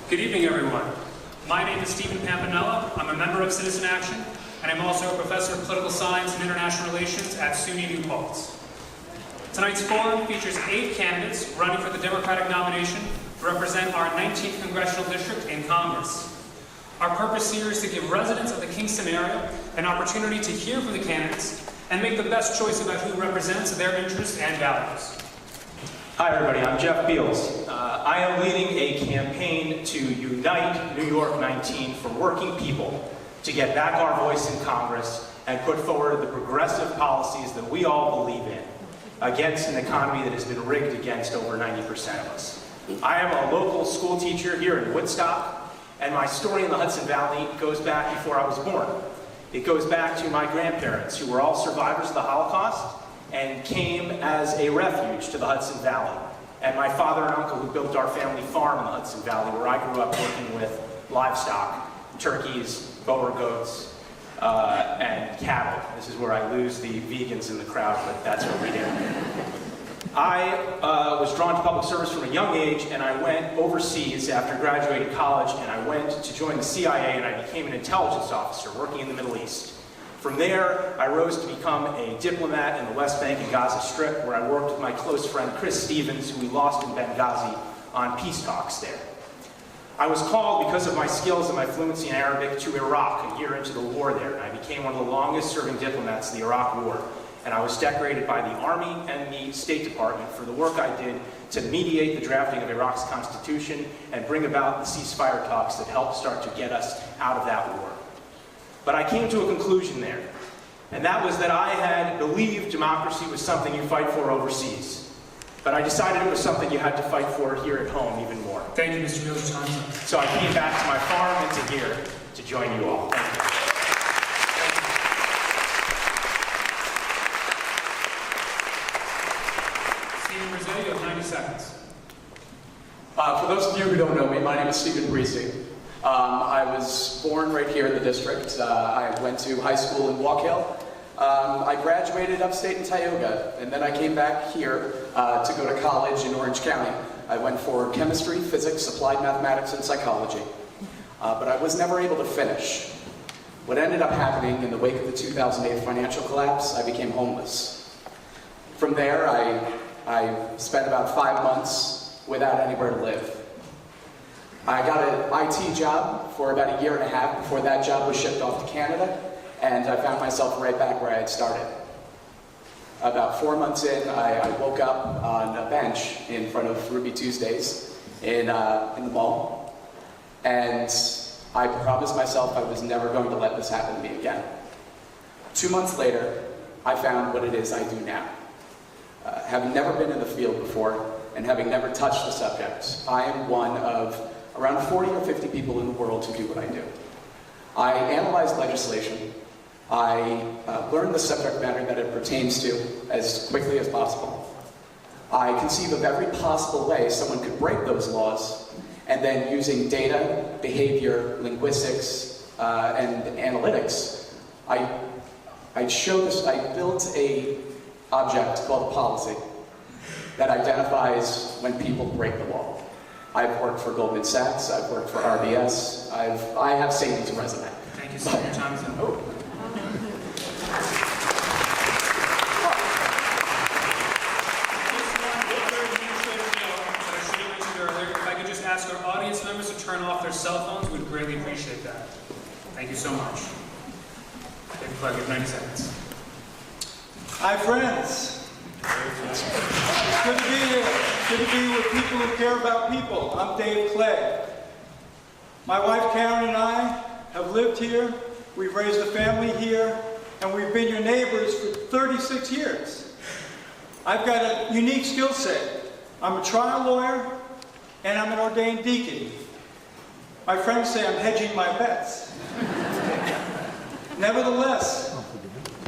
Good evening, everyone. My name is Stephen Pampanella. I'm a member of Citizen Action, and I'm also a professor of political science and international relations at SUNY New Paltz. Tonight's forum features 8 candidates running for the Democratic nomination to represent our 19th congressional district in Congress. Our purpose here is to give residents of the Kingston area an opportunity to hear from the candidates and make the best choice about who represents their interests and values. Hi everybody, I'm Jeff Beals. I am leading a campaign to unite New York 19 for working people to get back our voice in Congress and put forward the progressive policies that we all believe in against an economy that has been rigged against over 90% of us. I am a local school teacher here in Woodstock, and my story in the Hudson Valley goes back before I was born. It goes back to my grandparents, who were all survivors of the Holocaust and came as a refuge to the Hudson Valley. And my father and uncle, who built our family farm in the Hudson Valley, where I grew up working with livestock, turkeys, Boer goats, and cattle. This is where I lose the vegans in the crowd, but that's what we do. I was drawn to public service from a young age, and I went overseas after graduating college, and I went to join the CIA, and I became an intelligence officer working in the Middle East. From there, I rose to become a diplomat in the West Bank and Gaza Strip, where I worked with my close friend Chris Stevens, who we lost in Benghazi, on peace talks there. I was called, because of my skills and my fluency in Arabic, to Iraq a year into the war there, and I became one of the longest serving diplomats in the Iraq War. And I was decorated by the Army and the State Department for the work I did to mediate the drafting of Iraq's constitution and bring about the ceasefire talks that helped start to get us out of that war. But I came to a conclusion there, and that was that I had believed democracy was something you fight for overseas. But I decided it was something you had to fight for here at home even more. Thank you, Mr. Beals. Time's up. So I came back to my farm and to here to join you all. Thank you. Stephen Brissetti, you have 90 seconds. For those of you who don't know me, my name is Stephen Brissetti. I was born right here in the district. I went to high school in Walk Hill. I graduated upstate in Tioga, and then I came back here to go to college in Orange County. I went for chemistry, physics, applied mathematics, and psychology. But I was never able to finish. What ended up happening in the wake of the 2008 financial collapse, I became homeless. From there, I spent about 5 months without anywhere to live. I got an IT job for about 1.5 years before that job was shipped off to Canada, and I found myself right back where I had started. About 4 months in, I woke up on a bench in front of Ruby Tuesdays in the mall, and I promised myself I was never going to let this happen to me again. 2 months later, I found what it is I do now. Having never been in the field before, and having never touched the subject, I am one of around 40 or 50 people in the world who do what I do. I analyze legislation. I learn the subject matter that it pertains to as quickly as possible. I conceive of every possible way someone could break those laws, and then using data, behavior, linguistics, and analytics, I built an object called a policy that identifies when people break the law. I've worked for Goldman Sachs, I've worked for RBS, I have Sadie's resume. Thank you, sir. Your time is up. Oh. If I could just ask our audience members to turn off their cell phones, we'd greatly appreciate that. Thank you so much. David Clark, you have 90 seconds. Hi, friends. It's good to be here. Good to be with people who care about people. I'm Dave Clay. My wife Karen and I have lived here. We've raised a family here, and we've been your neighbors for 36 years. I've got a unique skill set. I'm a trial lawyer, and I'm an ordained deacon. My friends say I'm hedging my bets. Nevertheless,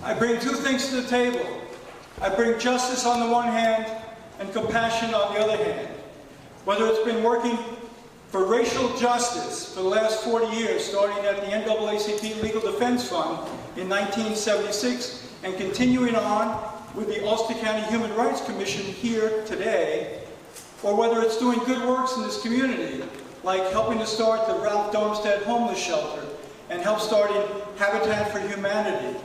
I bring 2 things to the table. I bring justice on the one hand and compassion on the other hand. Whether it's been working for racial justice for the last 40 years, starting at the NAACP Legal Defense Fund in 1976 and continuing on with the Ulster County Human Rights Commission here today, or whether it's doing good works in this community, like helping to start the Ralph Darmstadt Homeless Shelter and help starting Habitat for Humanity.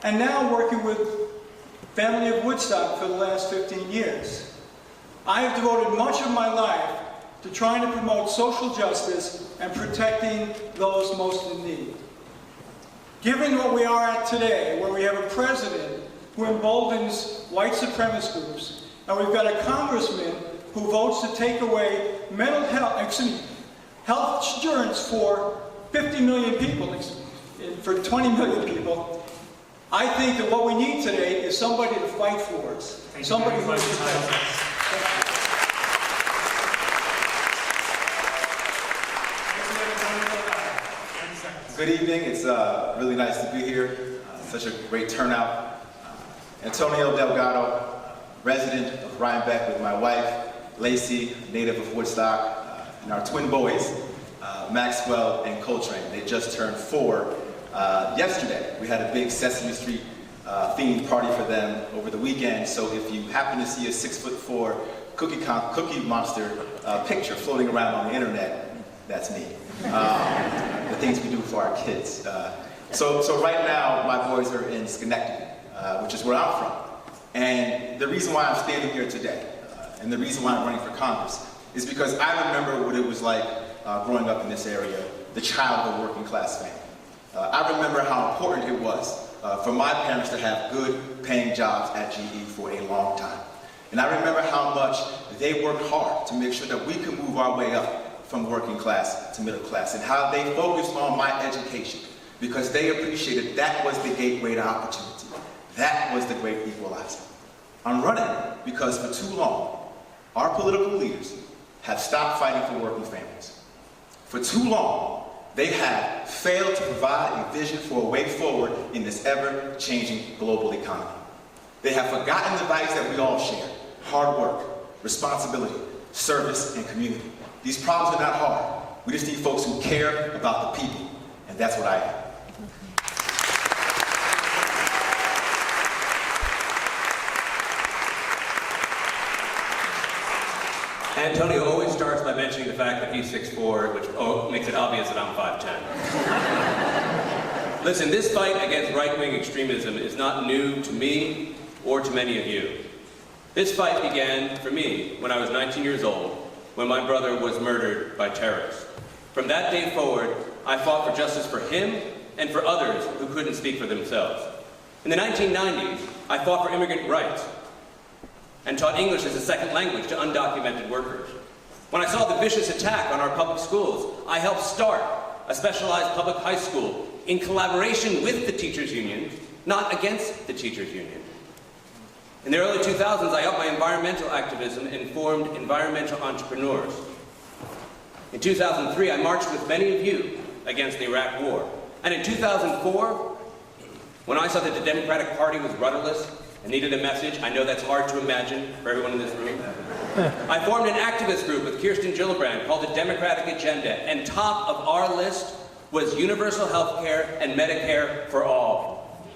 And now working with Family of Woodstock for the last 15 years. I have devoted much of my life to trying to promote social justice and protecting those most in need. Given what we are at today, where we have a president who emboldens white supremacist groups, and we've got a congressman who votes to take away health insurance for 50 million people, for 20 million people, I think that what we need today is somebody to fight for us. Somebody who will protect us. Good evening. It's really nice to be here. Such a great turnout. Antonio Delgado, resident of Rhinebeck with my wife, Lacey, native of Woodstock, and our twin boys, Maxwell and Coltrane. They just turned 4 yesterday. We had a big Sesame Street themed party for them over the weekend, so if you happen to see a 6'4" cookie monster picture floating around on the internet, that's me. The things we do for our kids. So right now, my boys are in Schenectady, which is where I'm from. And the reason why I'm standing here today, and the reason why I'm running for Congress, is because I remember what it was like growing up in this area, the child of a working class family. I remember how important it was for my parents to have good paying jobs at GE for a long time. And I remember how much they worked hard to make sure that we could move our way up from working class to middle class, and how they focused on my education because they appreciated that was the gateway to opportunity. That was the great equalizer. I'm running because for too long, our political leaders have stopped fighting for working families. For too long, they have failed to provide a vision for a way forward in this ever-changing global economy. They have forgotten the values that we all share: hard work, responsibility, service, and community. These problems are not hard. We just need folks who care about the people, and that's what I am. Antonio always starts by mentioning the fact that he's 6'4", which makes it obvious that I'm 5'10". Listen, this fight against right-wing extremism is not new to me or to many of you. This fight began for me when I was 19 years old, when my brother was murdered by terrorists. From that day forward, I fought for justice for him and for others who couldn't speak for themselves. In the 1990s, I fought for immigrant rights and taught English as a second language to undocumented workers. When I saw the vicious attack on our public schools, I helped start a specialized public high school in collaboration with the teachers' union, not against the teachers' union. In the early 2000s, I upped my environmental activism and formed Environmental Entrepreneurs. In 2003, I marched with many of you against the Iraq War. And in 2004, when I saw that the Democratic Party was rudderless and needed a message, I know that's hard to imagine for everyone in this room, I formed an activist group with Kirsten Gillibrand called the Democratic Agenda, and top of our list was universal health care and Medicare for all.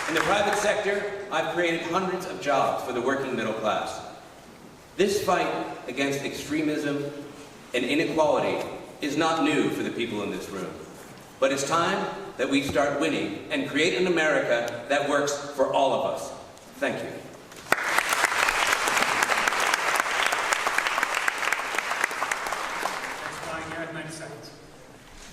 In the private sector, I've created hundreds of jobs for the working middle class. This fight against extremism and inequality is not new for the people in this room. But it's time that we start winning and create an America that works for all of us. Thank you.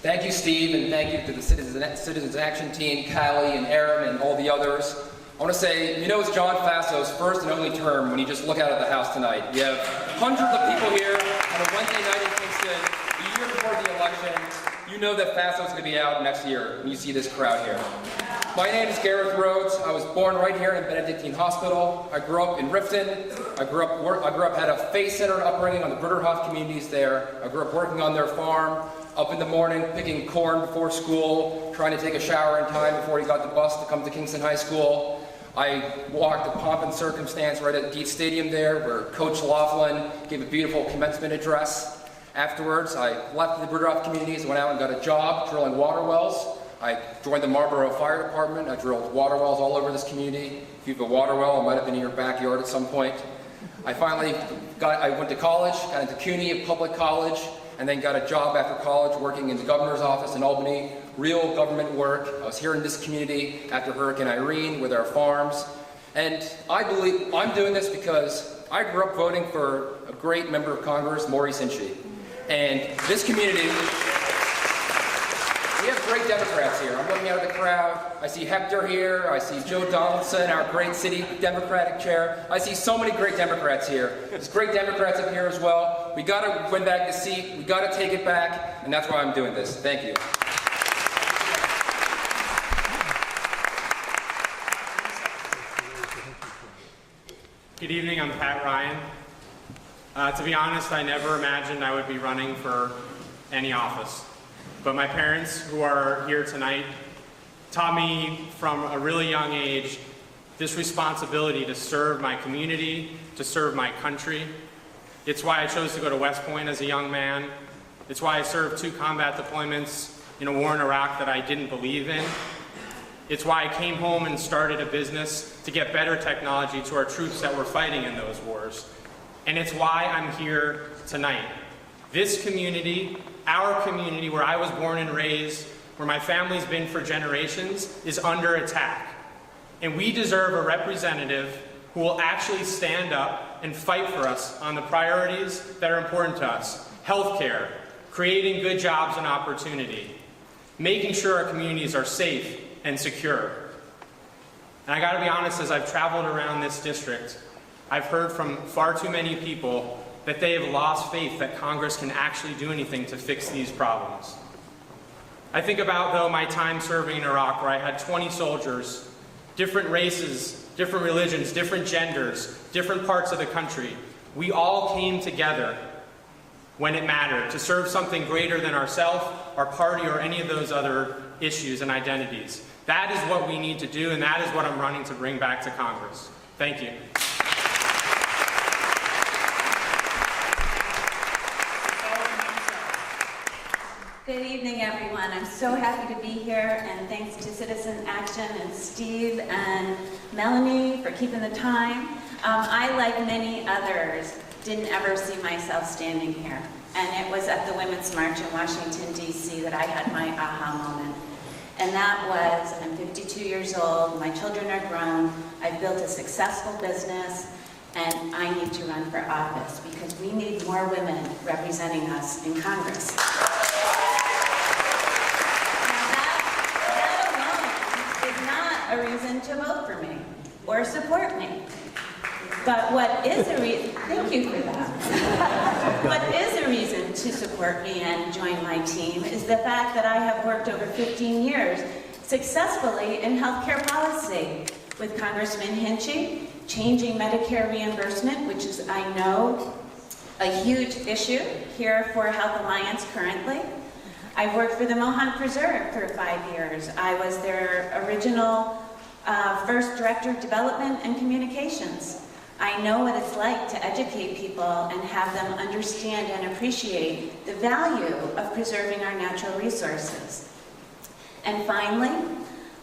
Thank you, Steve, and thank you to the Citizens Action team, Callie and Aaron and all the others. I want to say, you know, it's John Fasso's first and only term when you just look out of the House tonight. We have hundreds of people here on a Wednesday night in Kingston, the year before the election. You know that Fasso's going to be out next year when you see this crowd here. My name is Gareth Rhodes. I was born right here in Benedictine Hospital. I grew up in Riften. Had a faith-centered upbringing on the Bruderhof communities there. I grew up working on their farm, up in the morning, picking corn before school, trying to take a shower in time before he got the bus to come to Kingston High School. I walked the pomp and circumstance right at Dietz Stadium there, where Coach Laughlin gave a beautiful commencement address. Afterwards, I left the Bruderhof communities and went out and got a job drilling water wells. I joined the Marlborough Fire Department. I drilled water wells all over this community. If you have a water well, it might have been in your backyard at some point. I went to college, got into CUNY Public College, and then got a job after college working in the governor's office in Albany, real government work. I was here in this community after Hurricane Irene with our farms. And I believe I'm doing this because I grew up voting for a great member of Congress, Maurice Hinchey. And this community, we have great Democrats here. I'm looking out at the crowd. I see Hector here. I see Joe Donaldson, our great city Democratic chair. I see so many great Democrats here. There's great Democrats up here as well. We got to win back the seat. We got to take it back, and that's why I'm doing this. Thank you. Good evening, I'm Pat Ryan. To be honest, I never imagined I would be running for any office. But my parents, who are here tonight, taught me from a really young age this responsibility to serve my community, to serve my country. It's why I chose to go to West Point as a young man. It's why I served 2 combat deployments in a war in Iraq that I didn't believe in. It's why I came home and started a business to get better technology to our troops that were fighting in those wars. And it's why I'm here tonight. This community, our community where I was born and raised, where my family's been for generations, is under attack. And we deserve a representative who will actually stand up and fight for us on the priorities that are important to us. Healthcare, creating good jobs and opportunity, making sure our communities are safe and secure. And I gotta be honest, as I've traveled around this district, I've heard from far too many people that they have lost faith that Congress can actually do anything to fix these problems. I think about, though, my time serving in Iraq, where I had 20 soldiers, different races, different religions, different genders, different parts of the country. We all came together when it mattered to serve something greater than ourselves, our party, or any of those other issues and identities. That is what we need to do, and that is what I'm running to bring back to Congress. Thank you. Good evening, everyone. I'm so happy to be here, and thanks to Citizen Action and Steve and Melanie for keeping the time. I, like many others, didn't ever see myself standing here. And it was at the Women's March in Washington, D.C. that I had my aha moment. And that was, I'm 52 years old, my children are grown, I've built a successful business, and I need to run for office because we need more women representing us in Congress. A reason to vote for me or support me. But what is a reason, thank you for that. What is a reason to support me and join my team is the fact that I have worked over 15 years successfully in healthcare policy with Congressman Hinchey, changing Medicare reimbursement, which is, I know, a huge issue here for Health Alliance currently. I worked for the Mohawk Preserve for 5 years. I was their original first Director of Development and Communications. I know what it's like to educate people and have them understand and appreciate the value of preserving our natural resources. And finally,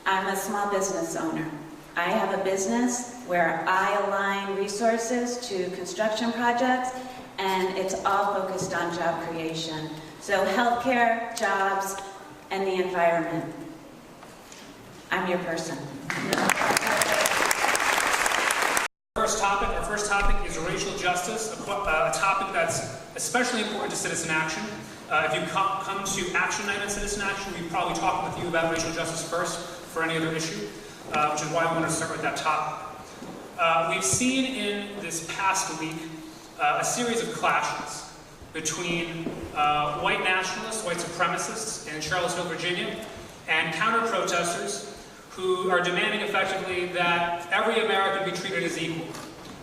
I'm a small business owner. I have a business where I align resources to construction projects, and it's all focused on job creation. So healthcare, jobs, and the environment. I'm your person. Our first topic is racial justice, a topic that's especially important to Citizen Action. If you come to Action Night on Citizen Action, we'll be probably talking with you about racial justice first for any other issue, which is why I want to start with that topic. We've seen in this past week a series of clashes between white nationalists, white supremacists in Charlottesville, Virginia, and counter-protesters who are demanding effectively that every American be treated as equal,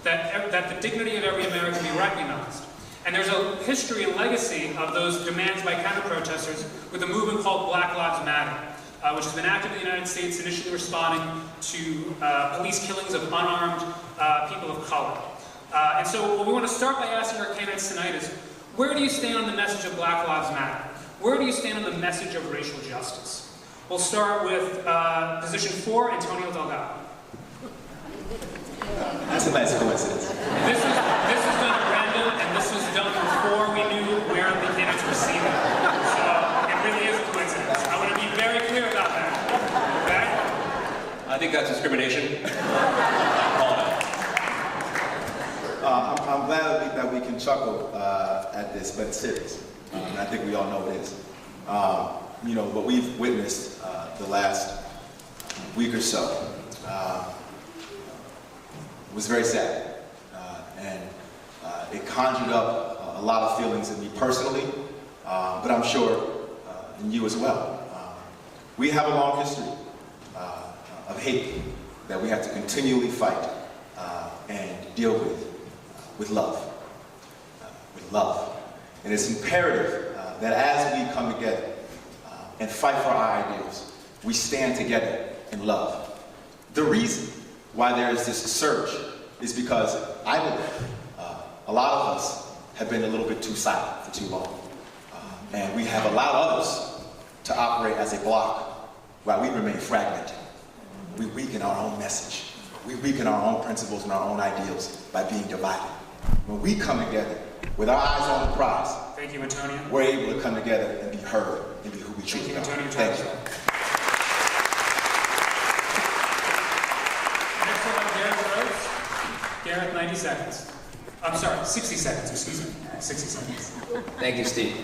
that the dignity of every American be recognized. And there's a history and legacy of those demands by counter-protesters with a movement called Black Lives Matter, which has been active in the United States, initially responding to police killings of unarmed people of color. And so what we want to start by asking our candidates tonight is, where do you stand on the message of Black Lives Matter? Where do you stand on the message of racial justice? We'll start with position 4, Antonio Delgado. That's a nice coincidence. This is I think that's discrimination. I'm glad that we can chuckle at this, but it's serious. And I think we all know it is. You know, what we've witnessed the last week or so was very sad. And it conjured up a lot of feelings in me personally, but I'm sure in you as well. We have a long history of hate that we have to continually fight and deal with love. And it's imperative that as we come together and fight for our ideals, we stand together in love. The reason why there is this surge is because I believe a lot of us have been a little bit too silent for too long. And we have allowed others to operate as a block while we remain fragmented. We weaken our own message. We weaken our own principles and our own ideals by being divided. When we come together with our eyes on the prize, Thank you, Antonio. we're able to come together and be heard and be who we truly are. Thank you. Next we'll have Gareth Rhodes. Gareth, 90 seconds. I'm sorry, 60 seconds, excuse me. 60 seconds. Thank you, Steve.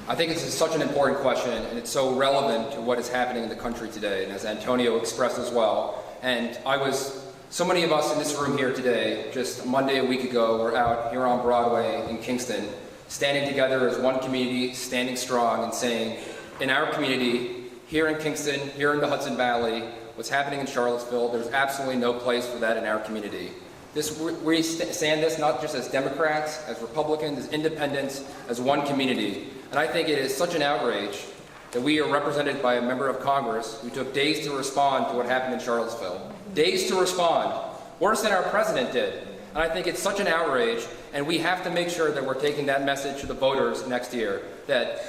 I think this is such an important question, and it's so relevant to what is happening in the country today, and as Antonio expressed as well. And so many of us in this room here today, just Monday a week ago, were out here on Broadway in Kingston, standing together as one community, standing strong and saying, in our community, here in Kingston, here in the Hudson Valley, what's happening in Charlottesville, there's absolutely no place for that in our community. We stand this not just as Democrats, as Republicans, as independents, as one community. And I think it is such an outrage that we are represented by a member of Congress who took days to respond to what happened in Charlottesville. Days to respond. Worse than our president did. And I think it's such an outrage, and we have to make sure that we're taking that message to the voters next year, that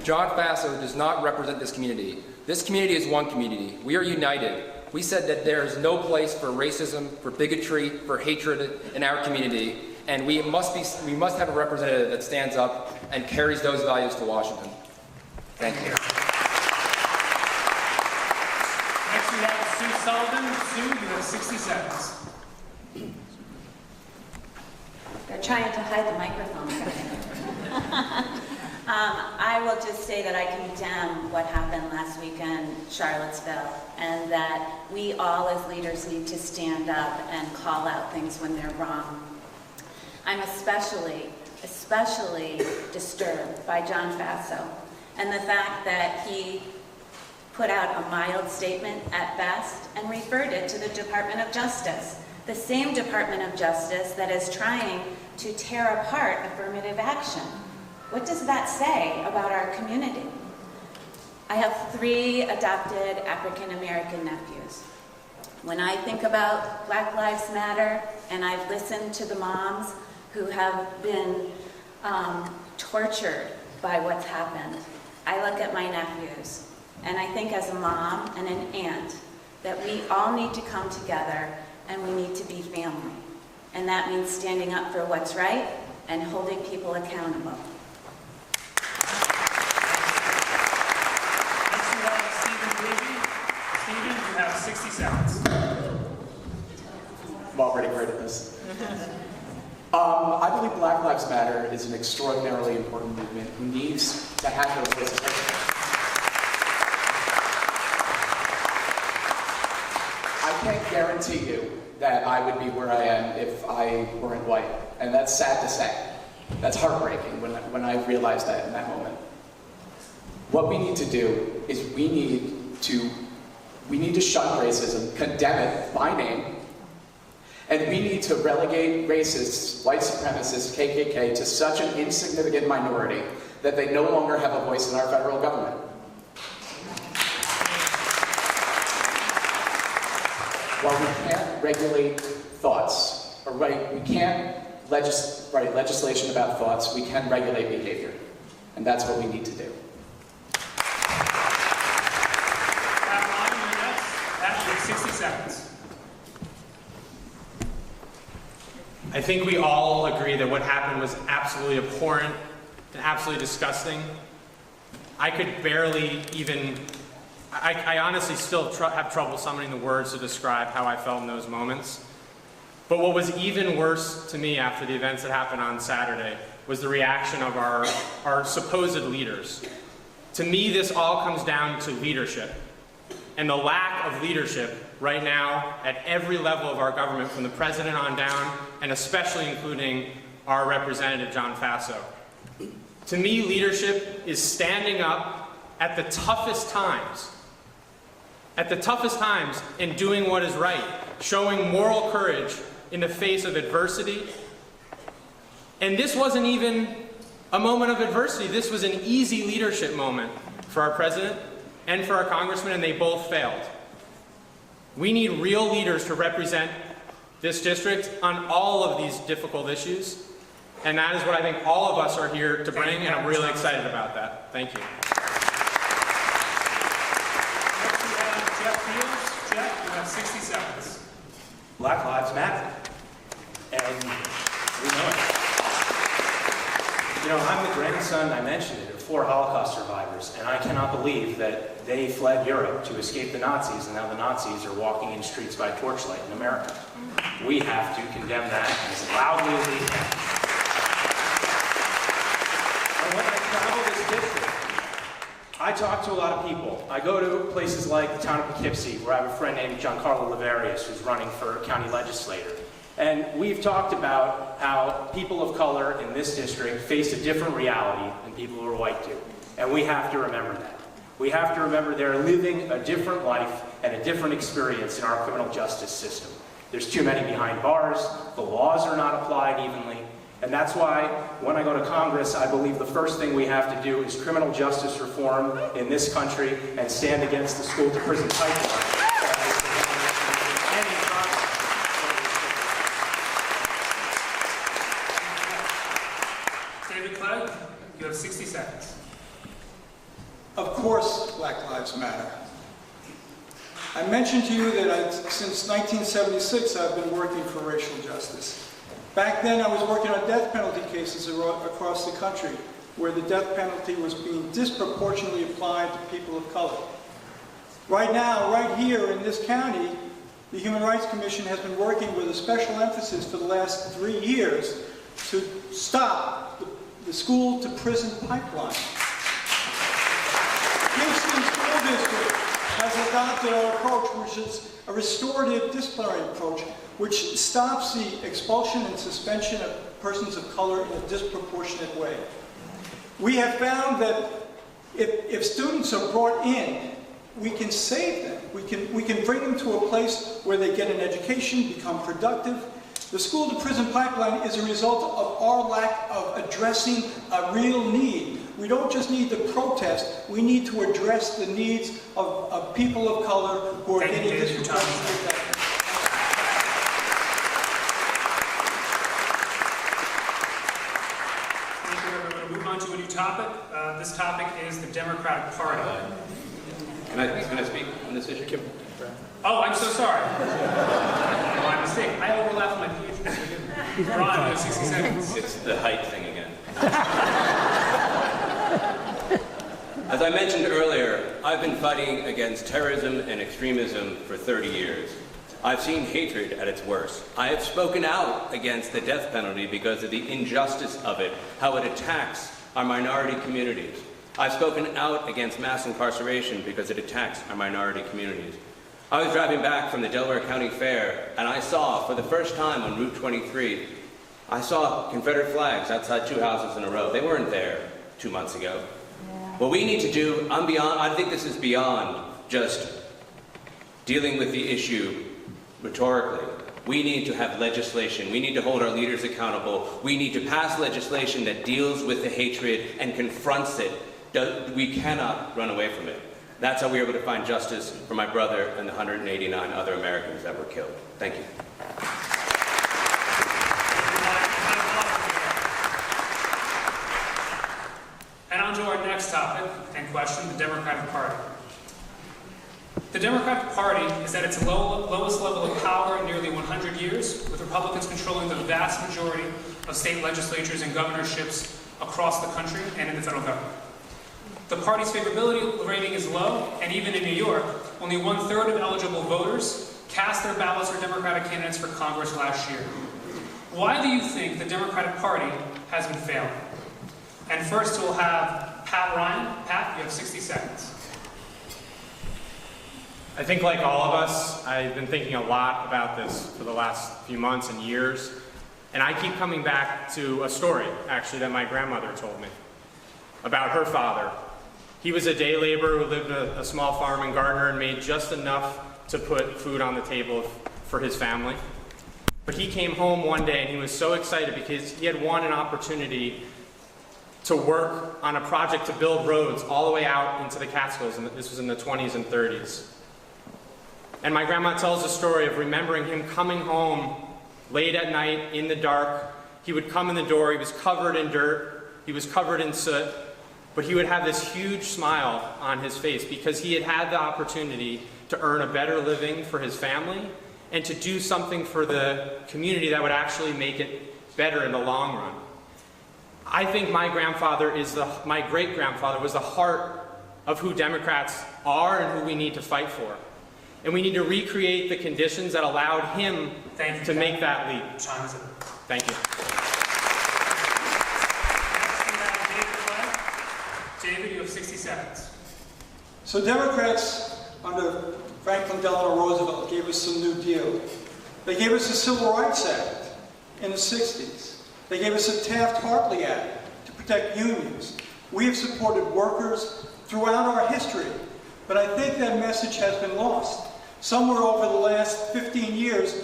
John Faso does not represent this community. This community is one community. We are united. We said that there is no place for racism, for bigotry, for hatred in our community, and we must have a representative that stands up and carries those values to Washington. Thank you. Next we have Sue Sullivan. Sue, you have 60 seconds. They're trying to hide the microphone from me. I will just say that I condemn what happened last weekend in Charlottesville, and that we all as leaders need to stand up and call out things when they're wrong. I'm especially disturbed by John Faso and the fact that he put out a mild statement at best and referred it to the Department of Justice, the same Department of Justice that is trying to tear apart affirmative action. What does that say about our community? I have 3 adopted African American nephews. When I think about Black Lives Matter, and I've listened to the moms who have been tortured by what's happened, I look at my nephews, and I think as a mom and an aunt that we all need to come together and we need to be family. And that means standing up for what's right and holding people accountable. Next we have Stephen Levy. Stephen, you have 60 seconds. I'm already great at this. I believe Black Lives Matter is an extraordinarily important movement who needs to have those voices. I can't guarantee you that I would be where I am if I weren't white, and that's sad to say. That's heartbreaking when I realized that in that moment. What we need to do is we need to shun racism, condemn it by name, and we need to relegate racists, white supremacists, KKK to such an insignificant minority that they no longer have a voice in our federal government. While we can't regulate thoughts, or we can't write legislation about thoughts, we can regulate behavior. And that's what we need to do. That was 60 seconds. I think we all agree that what happened was absolutely abhorrent and absolutely disgusting. I could barely even I honestly still have trouble summoning the words to describe how I felt in those moments. But what was even worse to me after the events that happened on Saturday was the reaction of our supposed leaders. To me, this all comes down to leadership. And the lack of leadership right now at every level of our government, from the president on down, and especially including our representative, John Faso. To me, leadership is standing up at the toughest times and doing what is right, showing moral courage in the face of adversity. And this wasn't even a moment of adversity. This was an easy leadership moment for our president and for our congressman, and they both failed. We need real leaders to represent this district on all of these difficult issues, and that is what I think all of us are here to bring, and I'm really excited about that. Thank you. Next we have Jeff Fields. Jeff, you have 60 seconds. Black Lives Matter. And we know it. You know, I'm the grandson, I mentioned it, of 4 Holocaust survivors, and I cannot believe that they fled Europe to escape the Nazis, and now the Nazis are walking in streets by torchlight in America. We have to condemn that as loudly as we can. And when I travel this district, I talk to a lot of people. I go to places like the town of Poughkeepsie, where I have a friend named Giancarlo Laverius, who's running for county legislator. And we've talked about how people of color in this district face a different reality than people who are white do. And we have to remember that. We have to remember they're living a different life and a different experience in our criminal justice system. There's too many behind bars, the laws are not applied evenly, and that's why when I go to Congress, I believe the first thing we have to do is criminal justice reform in this country and stand against the school-to-prison pipeline. David Clegg, you have 60 seconds. Of course, Black Lives Matter. I mentioned to you that since 1976, I've been working for racial justice. Back then, I was working on death penalty cases across the country, where the death penalty was being disproportionately applied to people of color. Right now, right here in this county, the Human Rights Commission has been working with a special emphasis for the last 3 years to stop the school-to-prison pipeline. Kingston School District has adopted our approach, which is a restorative disciplinary approach, which stops the expulsion and suspension of persons of color in a disproportionate way. We have found that if students are brought in, we can save them. We can bring them to a place where they get an education, become productive. The school-to-prison pipeline is a result of our lack of addressing a real need. We don't just need to protest, we need to address the needs of people of color who are getting disproportionately. Thank you. We're going to move on to a new topic. This topic is the Democratic Party. Can I speak on this issue? Oh, I'm so sorry. My mistake. I overlapped my PhD. Ron, you have 60 seconds. It's the height thing again. As I mentioned earlier, I've been fighting against terrorism and extremism for 30 years. I've seen hatred at its worst. I have spoken out against the death penalty because of the injustice of it, how it attacks our minority communities. I've spoken out against mass incarceration because it attacks our minority communities. I was driving back from the Delaware County Fair, and I saw, for the first time on Route 23, I saw Confederate flags outside 2 houses in a row. They weren't there 2 months ago. What we need to do, I think this is beyond just dealing with the issue rhetorically. We need to have legislation. We need to hold our leaders accountable. We need to pass legislation that deals with the hatred and confronts it. We cannot run away from it. That's how we were able to find justice for my brother and the 189 other Americans that were killed. Thank you. And on to our next topic and question, the Democratic Party. The Democratic Party is at its lowest level of power in nearly 100 years, with Republicans controlling the vast majority of state legislatures and governorships across the country and in the federal government. The party's favorability rating is low, and even in New York, only 1/3 of eligible voters cast their ballots for Democratic candidates for Congress last year. Why do you think the Democratic Party has been failing? And first we'll have Pat Ryan. Pat, you have 60 seconds. I think like all of us, I've been thinking a lot about this for the last few months and years, and I keep coming back to a story, actually, that my grandmother told me about her father. He was a day laborer who lived a small farm in Gardner and made just enough to put food on the table for his family. But he came home one day and he was so excited because he had won an opportunity to work on a project to build roads all the way out into the Catskills, and this was in the 20s and 30s. And my grandma tells the story of remembering him coming home late at night in the dark. He would come in the door, he was covered in dirt, he was covered in soot, but he would have this huge smile on his face because he had had the opportunity to earn a better living for his family and to do something for the community that would actually make it better in the long run. I think my great-grandfather was the heart of who Democrats are and who we need to fight for. And we need to recreate the conditions that allowed him to make that leap. Thank you. David, you have 60 seconds. So Democrats under Franklin Delano Roosevelt gave us some New Deal. They gave us the Civil Rights Act in the 60s. They gave us the Taft-Hartley Act to protect unions. We have supported workers throughout our history, but I think that message has been lost. Somewhere over the last 15 years,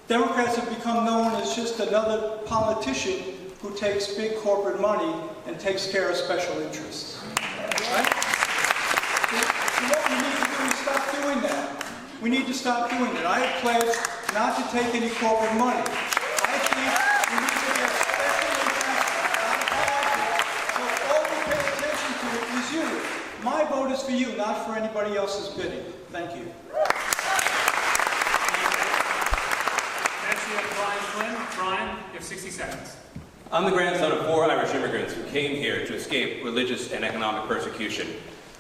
Democrats have become known as just another politician who takes big corporate money and takes care of special interests. Right? So what we need to do is stop doing that. We need to stop doing that. I have pledged not to take any corporate money. I think we need to get special interests out of politics. So all we pay attention to is you. My vote is for you, not for anybody else's bidding. Thank you. Next we have Brian Flynn. Brian, you have 60 seconds. I'm the grandson of 4 Irish immigrants who came here to escape religious and economic persecution.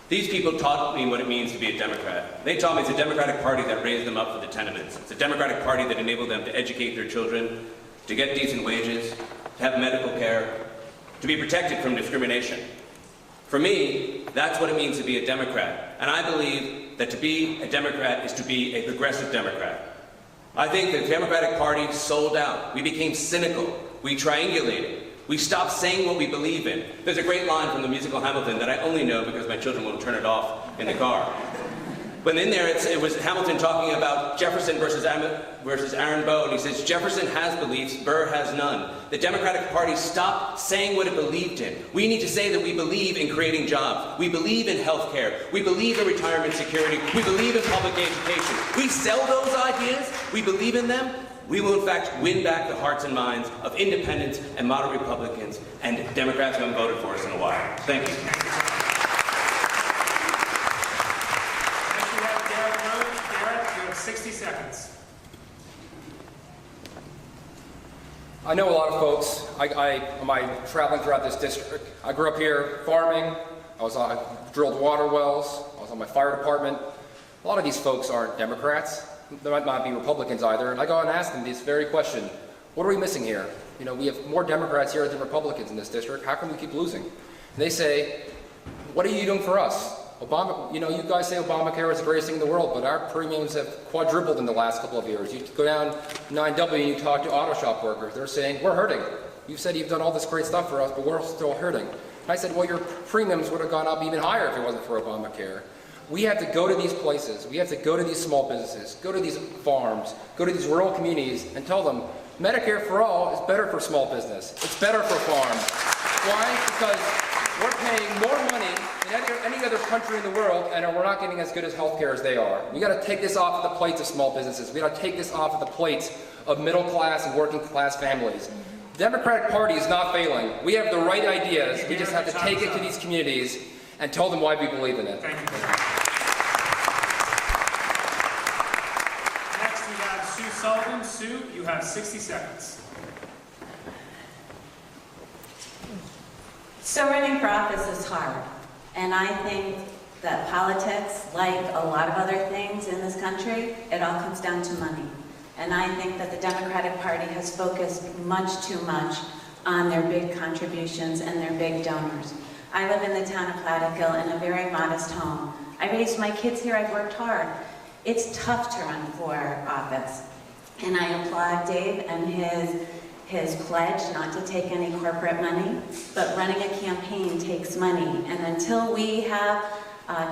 These people taught me what it means to be a Democrat. They taught me it's a Democratic Party that raised them up for the tenements. It's a Democratic Party that enabled them to educate their children, to get decent wages, to have medical care, to be protected from discrimination. For me, that's what it means to be a Democrat. And I believe that to be a Democrat is to be a progressive Democrat. I think the Democratic Party sold out. We became cynical. We triangulated. We stopped saying what we believe in. There's a great line from the musical Hamilton that I only know because my children will turn it off in the car. But in there, it was Hamilton talking about Jefferson versus Aaron Burr, and he says, Jefferson has beliefs, Burr has none. The Democratic Party stopped saying what it believed in. We need to say that we believe in creating jobs. We believe in health care. We believe in retirement security. We believe in public education. We sell those ideas. We believe in them. We will, in fact, win back the hearts and minds of independents and moderate Republicans and Democrats who haven't voted for us in a while. Thank you. Next we have Derek Rhodes. Derek, you have 60 seconds. I know a lot of folks. I'm traveling throughout this district. I grew up here farming. I drilled water wells. I was on my fire department. A lot of these folks aren't Democrats. They might not be Republicans either. And I go and ask them this very question. What are we missing here? You know, we have more Democrats here than Republicans in this district. How come we keep losing? And they say, what are you doing for us? Obama, you know, you guys say Obamacare is the greatest thing in the world, but our premiums have quadrupled in the last couple of years. You go down 9W and you talk to auto shop workers. They're saying, we're hurting. You said you've done all this great stuff for us, but we're still hurting. And I said, well, your premiums would have gone up even higher if it wasn't for Obamacare. We have to go to these places. We have to go to these small businesses, go to these farms, go to these rural communities and tell them Medicare for all is better for small business. It's better for farms. Why? Because we're paying more money than any other country in the world and we're not getting as good as health care as they are. We got to take this off of the plates of small businesses. We got to take this off of the plates of middle class and working class families. The Democratic Party is not failing. We have the right ideas. We just have to take it to these communities and tell them why we believe in it. Thank you. Next we have Sue Sullivan. Sue, you have 60 seconds. So running for office is hard. And I think that politics, like a lot of other things in this country, it all comes down to money. And I think that the Democratic Party has focused much too much on their big contributions and their big donors. I live in the town of Plattekill in a very modest home. I raised my kids here, I've worked hard. It's tough to run for office. And I applaud Dave and his pledge not to take any corporate money, but running a campaign takes money. And until we have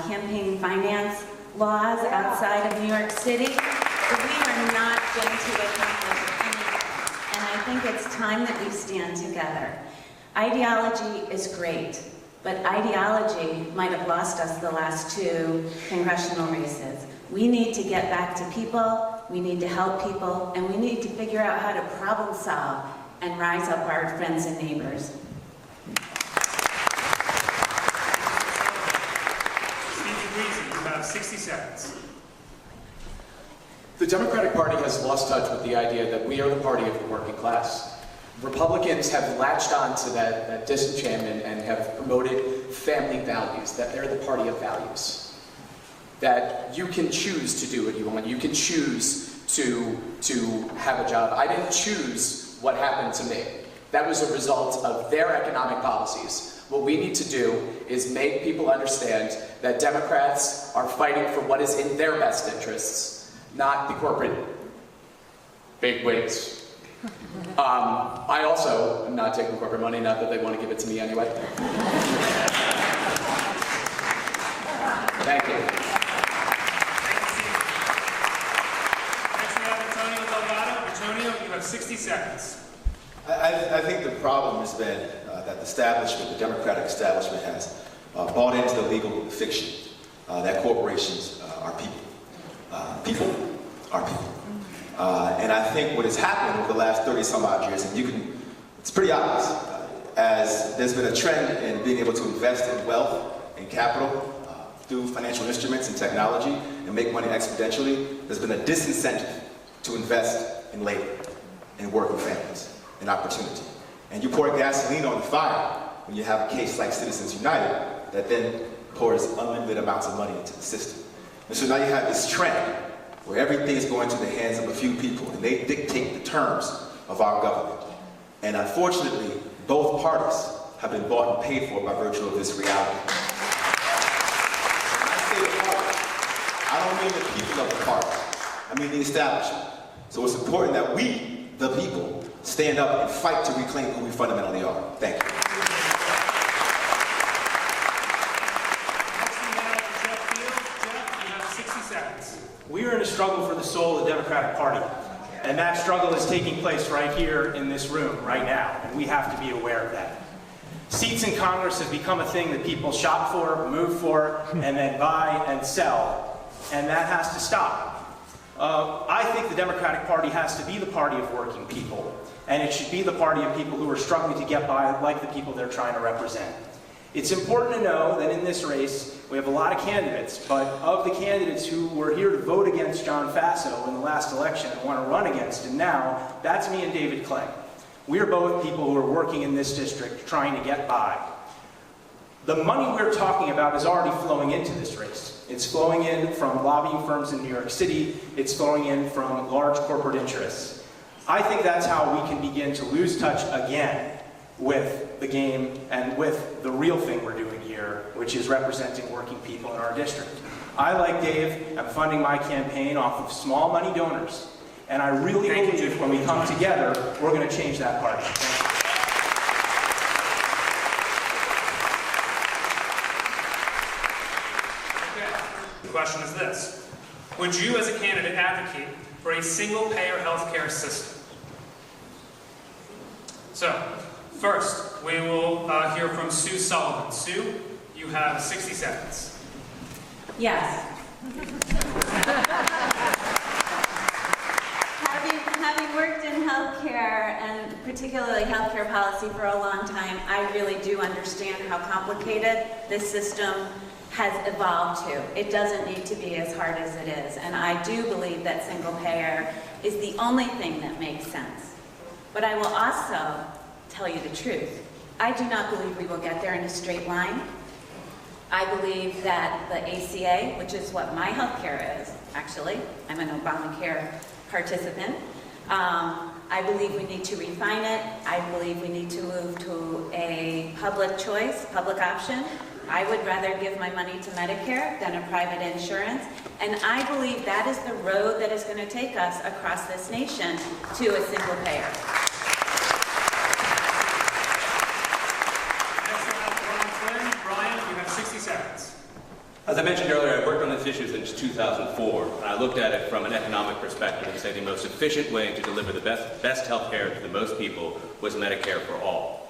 campaign finance laws outside of New York City, we are not going to accomplish anything. And I think it's time that we stand together. Ideology is great, but ideology might have lost us the last 2 congressional races. We need to get back to people, we need to help people, and we need to figure out how to problem solve and rise up our friends and neighbors. Stephen Breezy, you have 60 seconds. The Democratic Party has lost touch with the idea that we are the party of the working class. Republicans have latched on to that disenchantment and have promoted family values, that they're the party of values. That you can choose to do what you want. You can choose to have a job. I didn't choose what happened to me. That was a result of their economic policies. What we need to do is make people understand that Democrats are fighting for what is in their best interests, not the corporate bigwigs. I also am not taking corporate money, not that they want to give it to me anyway. Thank you. Next we have Antonio Delgado. Antonio, you have 60 seconds. I think the problem has been that the establishment, the Democratic establishment, has bought into the legal fiction that corporations are people. People are people. And I think what has happened over the last 30-some-odd years, and it's pretty obvious, as there's been a trend in being able to invest in wealth and capital through financial instruments and technology and make money exponentially, there's been a disincentive to invest in labor, in working families, in opportunity. And you pour gasoline on the fire when you have a case like Citizens United that then pours unlimited amounts of money into the system. And so now you have this trend where everything is going to the hands of a few people, and they dictate the terms of our government. And unfortunately, both parties have been bought and paid for by virtue of this reality. When I say the party, I don't mean the people of the party. I mean the establishment. So it's important that we, the people, stand up and fight to reclaim who we fundamentally are. Thank you. Next we have Jeff Fields. Jeff, you have 60 seconds. We are in a struggle for the soul of the Democratic Party, and that struggle is taking place right here in this room, right now, and we have to be aware of that. Seats in Congress have become a thing that people shop for, move for, and then buy and sell, and that has to stop. I think the Democratic Party has to be the party of working people, and it should be the party of people who are struggling to get by like the people they're trying to represent. It's important to know that in this race, we have a lot of candidates, but of the candidates who were here to vote against John Faso in the last election and want to run against him now, that's me and David Clegg. We are both people who are working in this district trying to get by. The money we're talking about is already flowing into this race. It's flowing in from lobbying firms in New York City. It's flowing in from large corporate interests. I think that's how we can begin to lose touch again with the game and with the real thing we're doing here, which is representing working people in our district. I, like Dave, am funding my campaign off of small money donors, and I really believe when we come together, we're going to change that party. Okay. The question is this. Would you as a candidate advocate for a single-payer healthcare system? So, first, we will hear from Sue Sullivan. Sue, you have 60 seconds. Yes. Having worked in healthcare, and particularly healthcare policy for a long time, I really do understand how complicated this system has evolved to. It doesn't need to be as hard as it is, and I do believe that single payer is the only thing that makes sense. But I will also tell you the truth. I do not believe we will get there in a straight line. I believe that the ACA, which is what my healthcare is, actually, I'm an Obamacare participant. I believe we need to refine it. I believe we need to move to a public choice, public option. I would rather give my money to Medicare than a private insurance. And I believe that is the road that is going to take us across this nation to a single payer. Brian, you have 60 seconds. As I mentioned earlier, I worked on this issue since 2004, and I looked at it from an economic perspective and say the most efficient way to deliver the best health care to the most people was Medicare for all.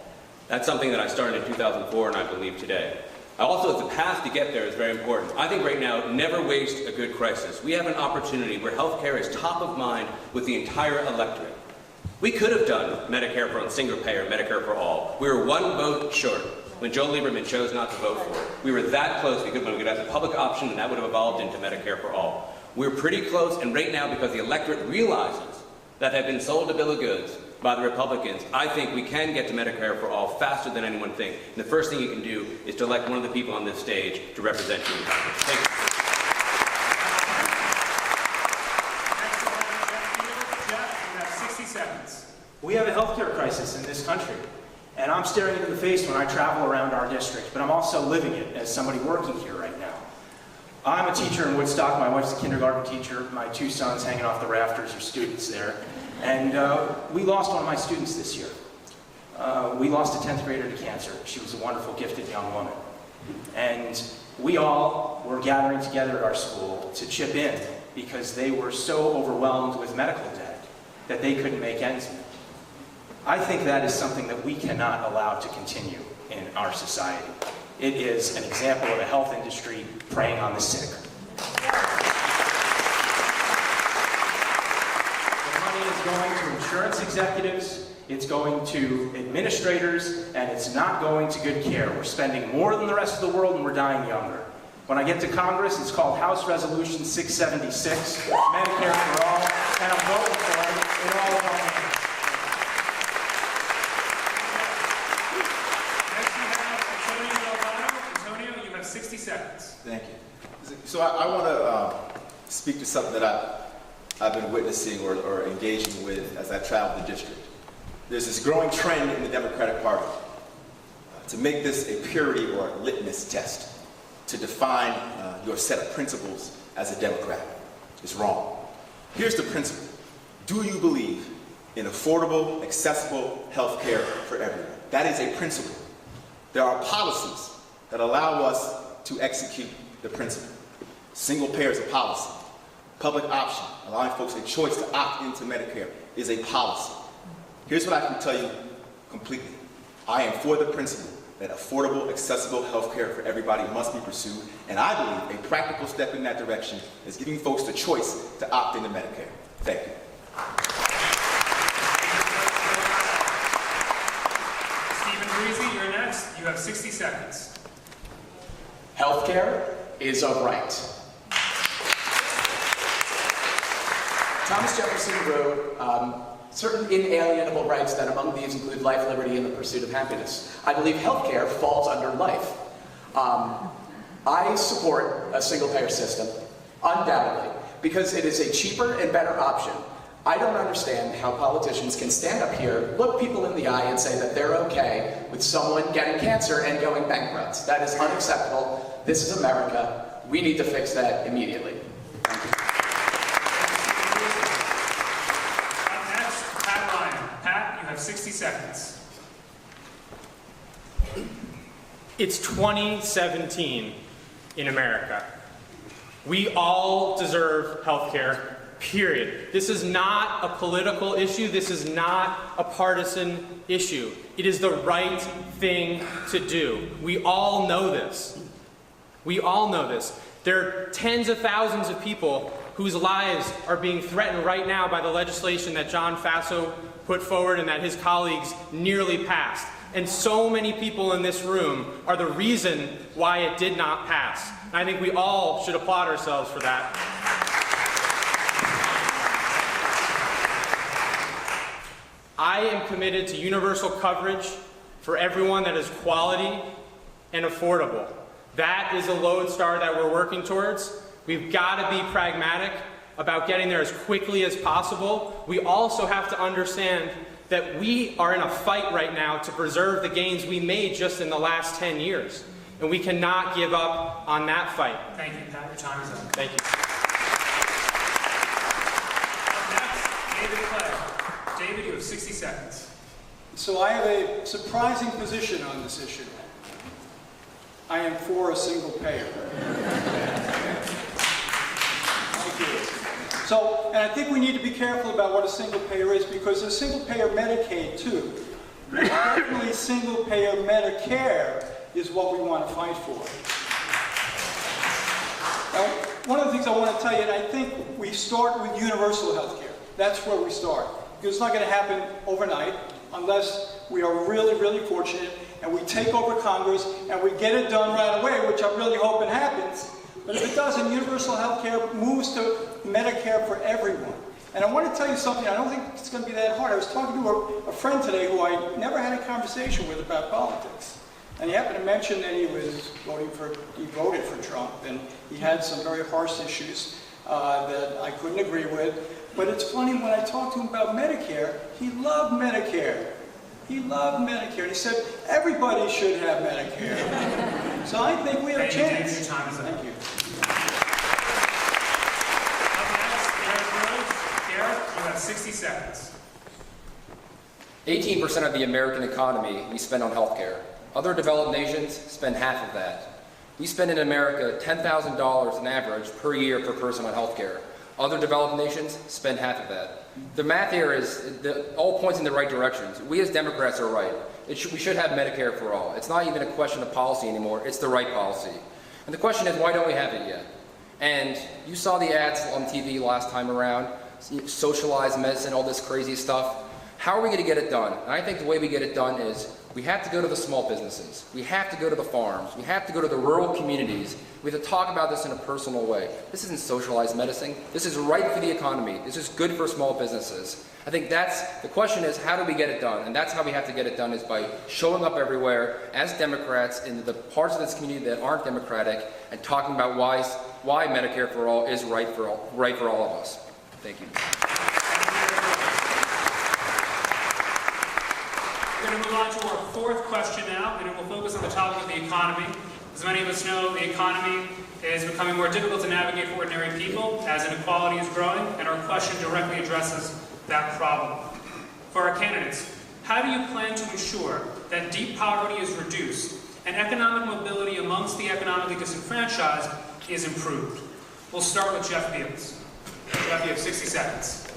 That's something that I started in 2004 and I believe today. Also, the path to get there is very important. I think right now, never waste a good crisis. We have an opportunity where healthcare is top of mind with the entire electorate. We could have done Medicare for single payer, Medicare for all. We were one vote short when Joe Lieberman chose not to vote for it. We were that close. We could have a public option, and that would have evolved into Medicare for all. We're pretty close, and right now, because the electorate realizes that they've been sold a bill of goods by the Republicans, I think we can get to Medicare for all faster than anyone thinks. And the first thing you can do is to elect one of the people on this stage to represent you in Congress. Thank you. Jeff, you have 60 seconds. We have a healthcare crisis in this country, and I'm staring it in the face when I travel around our district, but I'm also living it as somebody working here right now. I'm a teacher in Woodstock. My wife's a kindergarten teacher. My two sons hanging off the rafters are students there. And we lost one of my students this year. We lost a 10th grader to cancer. She was a wonderful, gifted young woman. And we all were gathering together at our school to chip in because they were so overwhelmed with medical debt that they couldn't make ends meet. I think that is something that we cannot allow to continue in our society. It is an example of a health industry preying on the sick. The money is going to insurance executives, it's going to administrators, and it's not going to good care. We're spending more than the rest of the world and we're dying younger. When I get to Congress, it's called House Resolution 676, Medicare for all, and I'm voting for it in all of our names. Antonio, you have 60 seconds. Thank you. So I want to speak to something that I've been witnessing or engaging with as I travel the district. There's this growing trend in the Democratic Party to make this a purity or a litmus test, to define your set of principles as a Democrat. It's wrong. Here's the principle. Do you believe in affordable, accessible health care for everyone? That is a principle. There are policies that allow us to execute the principle. Single payer is a policy. Public option, allowing folks a choice to opt into Medicare, is a policy. Here's what I can tell you completely. I am for the principle that affordable, accessible health care for everybody must be pursued, and I believe a practical step in that direction is giving folks the choice to opt into Medicare. Thank you. Stephen Breezy, you're next. You have 60 seconds. Healthcare is a right. Thomas Jefferson wrote certain inalienable rights that among these include life, liberty, and the pursuit of happiness. I believe healthcare falls under life. I support a single-payer system, undoubtedly, because it is a cheaper and better option. I don't understand how politicians can stand up here, look people in the eye, and say that they're okay with someone getting cancer and going bankrupt. That is unacceptable. This is America. We need to fix that immediately. Thank you. Up next, Pat Ryan. Pat, you have 60 seconds. It's 2017 in America. We all deserve health care, period. This is not a political issue. This is not a partisan issue. It is the right thing to do. We all know this. We all know this. There are tens of thousands of people whose lives are being threatened right now by the legislation that John Faso put forward and that his colleagues nearly passed. And so many people in this room are the reason why it did not pass. And I think we all should applaud ourselves for that. I am committed to universal coverage for everyone that is quality and affordable. That is a lodestar that we're working towards. We've got to be pragmatic about getting there as quickly as possible. We also have to understand that we are in a fight right now to preserve the gains we made just in the last 10 years. And we cannot give up on that fight. Thank you, Pat. Your time is up. Thank you. Next, David Clay. David, you have 60 seconds. So I have a surprising position on this issue. I am for a single payer. Thank you. So, and I think we need to be careful about what a single payer is, because there's single payer Medicaid too. Definitely single payer Medicare is what we want to fight for. Now, one of the things I want to tell you, and I think we start with universal health care. That's where we start. Because it's not going to happen overnight unless we are really, really fortunate and we take over Congress and we get it done right away, which I'm really hoping happens. But if it doesn't, universal health care moves to Medicare for everyone. And I want to tell you something, I don't think it's going to be that hard. I was talking to a friend today who I never had a conversation with about politics. And he happened to mention that he voted for Trump, and he had some very harsh issues that I couldn't agree with. But it's funny, when I talked to him about Medicare, he loved Medicare. He loved Medicare. He said, everybody should have Medicare. So I think we have a chance. Your time is up. Thank you. Garrett, you have 60 seconds. 18% of the American economy we spend on healthcare. Other developed nations spend half of that. We spend in America $10,000 on average per year per person on healthcare. Other developed nations spend half of that. The math here is all points in the right directions. We as Democrats are right. We should have Medicare for all. It's not even a question of policy anymore. It's the right policy. And the question is, why don't we have it yet? And you saw the ads on TV last time around, socialized medicine, all this crazy stuff. How are we going to get it done? And I think the way we get it done is we have to go to the small businesses. We have to go to the farms. We have to go to the rural communities. We have to talk about this in a personal way. This isn't socialized medicine. This is right for the economy. This is good for small businesses. I think the question is, how do we get it done? And that's how we have to get it done, is by showing up everywhere as Democrats in the parts of this community that aren't Democratic and talking about why Medicare for all is right for all of us. Thank you. We're going to move on to our fourth question now, and it will focus on the topic of the economy. As many of us know, the economy is becoming more difficult to navigate for ordinary people as inequality is growing, and our question directly addresses that problem. For our candidates, how do you plan to ensure that deep poverty is reduced and economic mobility amongst the economically disenfranchised is improved? We'll start with Jeff Beals. Jeff, you have 60 seconds.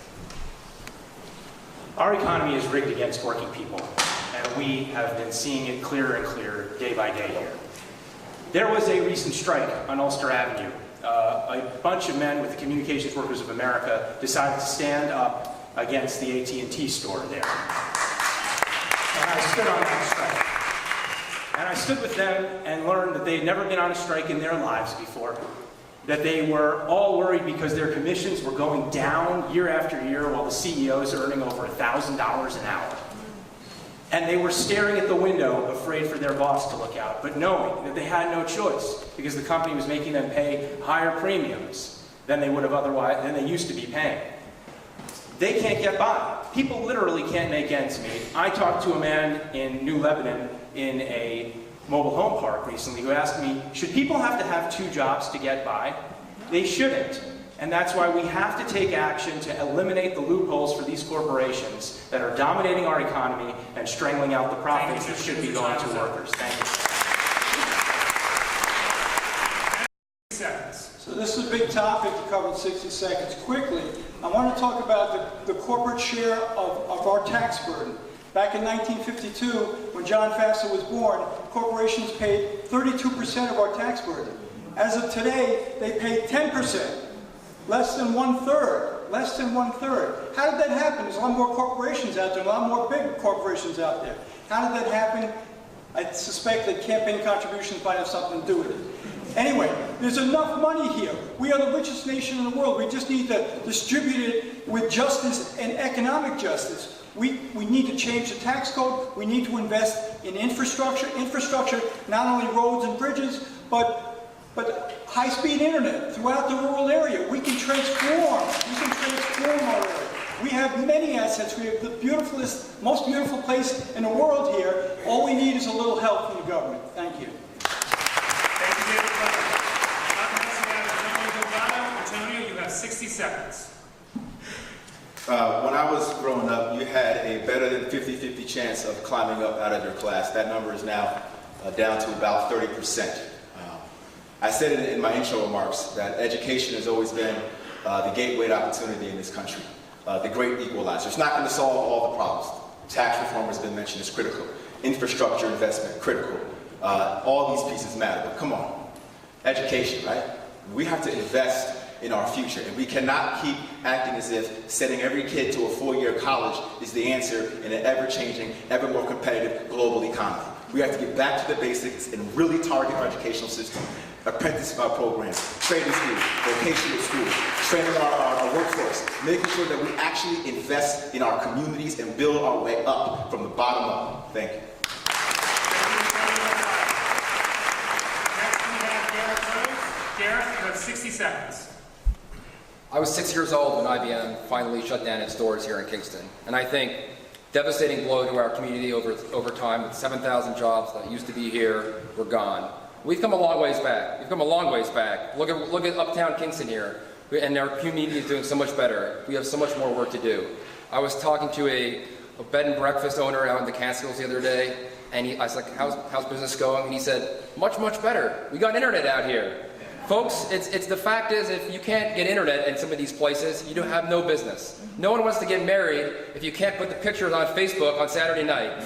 Our economy is rigged against working people, and we have been seeing it clearer and clearer day by day here. There was a recent strike on Ulster Avenue. A bunch of men with the Communications Workers of America decided to stand up against the AT&T store there. And I stood on that strike. And I stood with them and learned that they had never been on a strike in their lives before, that they were all worried because their commissions were going down year after year while the CEOs are earning over $1,000 an hour. And they were staring at the window, afraid for their boss to look out, but knowing that they had no choice because the company was making them pay higher premiums than they would have otherwise, than they used to be paying. They can't get by. People literally can't make ends meet. I talked to a man in New Lebanon in a mobile home park recently who asked me, should people have to have 2 jobs to get by? They shouldn't. And that's why we have to take action to eliminate the loopholes for these corporations that are dominating our economy and strangling out the profits that should be going to workers. Thank you. So this is a big topic to cover in 60 seconds. Quickly, I want to talk about the corporate share of our tax burden. Back in 1952, when John Faso was born, corporations paid 32% of our tax burden. As of today, they pay 10%. Less than 1/3. Less than 1/3. How did that happen? There's a lot more corporations out there, a lot more big corporations out there. How did that happen? I suspect that campaign contributions might have something to do with it. Anyway, there's enough money here. We are the richest nation in the world. We just need to distribute it with justice and economic justice. We need to change the tax code. We need to invest in infrastructure. Infrastructure, not only roads and bridges, but high-speed internet throughout the rural area. We can transform our area. We have many assets. We have the most beautiful place in the world here. All we need is a little help from the government. Thank you. Thank you, David Antonio, Antonio, you have 60 seconds. When I was growing up, you had a better than 50-50 chance of climbing up out of your class. That number is now down to about 30%. I said it in my intro remarks that education has always been the gateway to opportunity in this country, the great equalizer. It's not going to solve all the problems. Tax reform has been mentioned as critical. Infrastructure investment, critical. All these pieces matter, but come on. Education, right? We have to invest in our future, and we cannot keep acting as if sending every kid to a 4-year college is the answer in an ever-changing, ever more competitive global economy. We have to get back to the basics and really target our educational system. Apprentice programs, training schools, vocational schools, training our workforce, making sure that we actually invest in our communities and build our way up from the bottom up. Thank you. Next we have Garrett Rose. Garrett, you have 60 seconds. I was 6 years old when IBM finally shut down its doors here in Kingston. And I think devastating blow to our community over time with 7,000 jobs that used to be here were gone. We've come a long ways back. We've come a long ways back. Look at Uptown Kingston here. And our community is doing so much better. We have so much more work to do. I was talking to a bed and breakfast owner out in the Catskills the other day, and I was like, how's business going? And he said, much, much better. We got internet out here. Folks, it's the fact is, if you can't get internet in some of these places, you don't have no business. No one wants to get married if you can't put the pictures on Facebook on Saturday night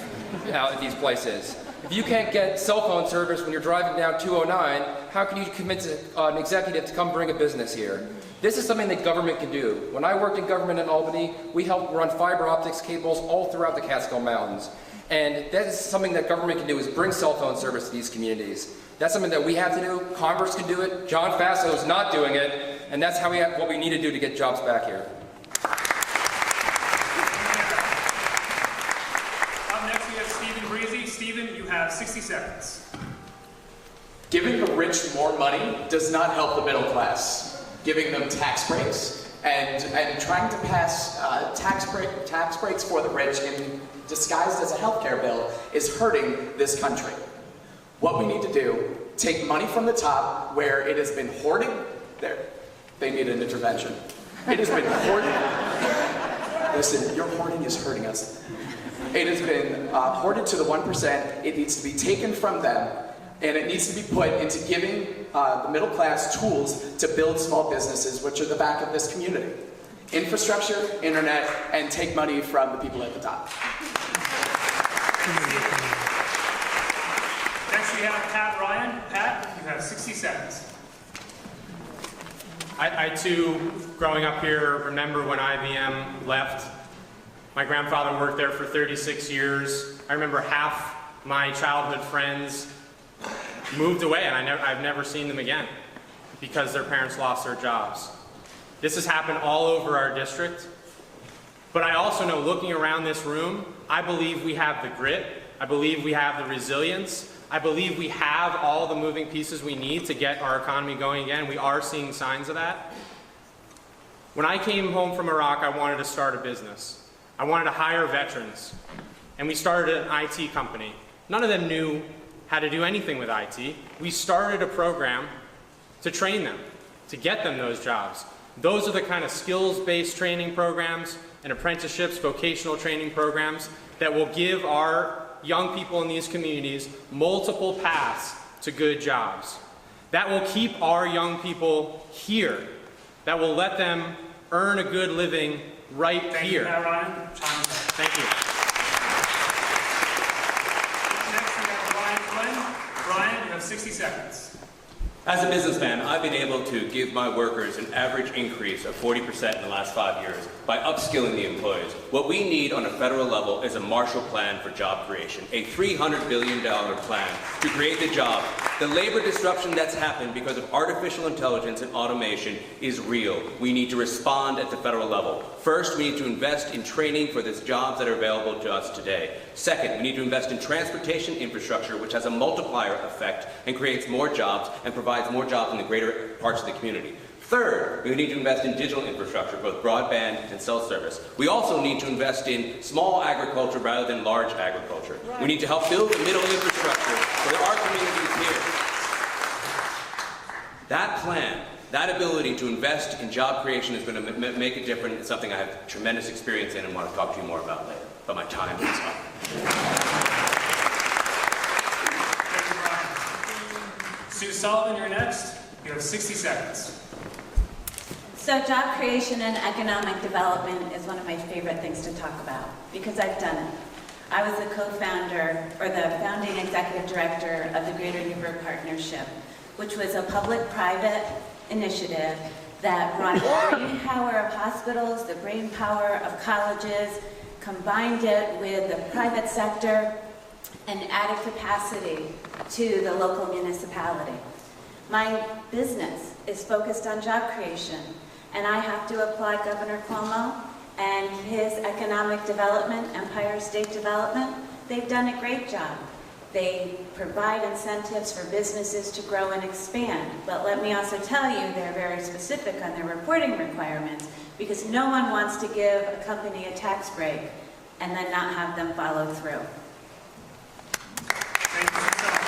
out at these places. If you can't get cell phone service when you're driving down 209, how can you convince an executive to come bring a business here? This is something that government can do. When I worked in government in Albany, we helped run fiber optics cables all throughout the Catskill Mountains. And that is something that government can do, is bring cell phone service to these communities. That's something that we have to do. Congress can do it. John Faso is not doing it. And that's what we need to do to get jobs back here. Up next we have Stephen Breezy. Stephen, you have 60 seconds. Giving the rich more money does not help the middle class. Giving them tax breaks and trying to pass tax breaks for the rich disguised as a healthcare bill is hurting this country. What we need to do, take money from the top where it has been hoarding. They need an intervention. It has been hoarding. Listen, your hoarding is hurting us. It has been hoarded to the 1%. It needs to be taken from them, and it needs to be put into giving the middle class tools to build small businesses, which are the back of this community. Infrastructure, internet, and take money from the people at the top. Next we have Pat Ryan. Pat, you have 60 seconds. I too, growing up here, remember when IBM left. My grandfather worked there for 36 years. I remember half my childhood friends moved away, and I've never seen them again because their parents lost their jobs. This has happened all over our district. But I also know, looking around this room, I believe we have the grit. I believe we have the resilience. I believe we have all the moving pieces we need to get our economy going again. We are seeing signs of that. When I came home from Iraq, I wanted to start a business. I wanted to hire veterans. And we started an IT company. None of them knew how to do anything with IT. We started a program to train them, to get them those jobs. Those are the kind of skills-based training programs and apprenticeships, vocational training programs that will give our young people in these communities multiple paths to good jobs. That will keep our young people here. That will let them earn a good living right here. Thank you, Pat Ryan. Time is up. Thank you. Next we have Brian Flynn. Brian, you have 60 seconds. As a businessman, I've been able to give my workers an average increase of 40% in the last 5 years by upskilling the employees. What we need on a federal level is a Marshall Plan for job creation, a $300 billion plan to create the jobs The labor disruption that's happened because of artificial intelligence and automation is real. We need to respond at the federal level. First, we need to invest in training for these jobs that are available to us today. Second, we need to invest in transportation infrastructure, which has a multiplier effect and creates more jobs and provides more jobs in the greater parts of the community. Third, we need to invest in digital infrastructure, both broadband and cell service. We also need to invest in small agriculture rather than large agriculture. We need to help build the middle infrastructure for our communities here. That plan, that ability to invest in job creation is going to make a difference. It's something I have tremendous experience in and want to talk to you more about later. But my time is up. Thank you, Brian. Sue Sullivan, you're next. You have 60 seconds. So job creation and economic development is one of my favorite things to talk about because I've done it. I was the co-founder or the founding executive director of the Greater Newburgh Partnership, which was a public-private initiative that brought the brain power of hospitals, the brain power of colleges, combined it with the private sector, and added capacity to the local municipality. My business is focused on job creation, and I have to applaud Governor Cuomo and his economic development, Empire State Development. They've done a great job. They provide incentives for businesses to grow and expand. But let me also tell you, they're very specific on their reporting requirements because no one wants to give a company a tax break and then not have them follow through. Thank you, Sue Sullivan.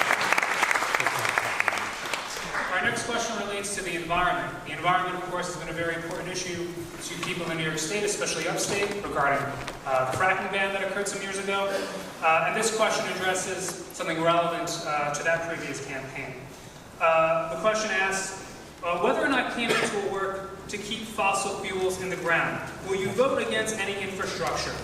Our next question relates to the environment. The environment, of course, has been a very important issue to people in New York State, especially upstate, regarding the fracking ban that occurred some years ago. And this question addresses something relevant to that previous campaign. The question asks, whether or not candidates will work to keep fossil fuels in the ground, will you vote against any infrastructure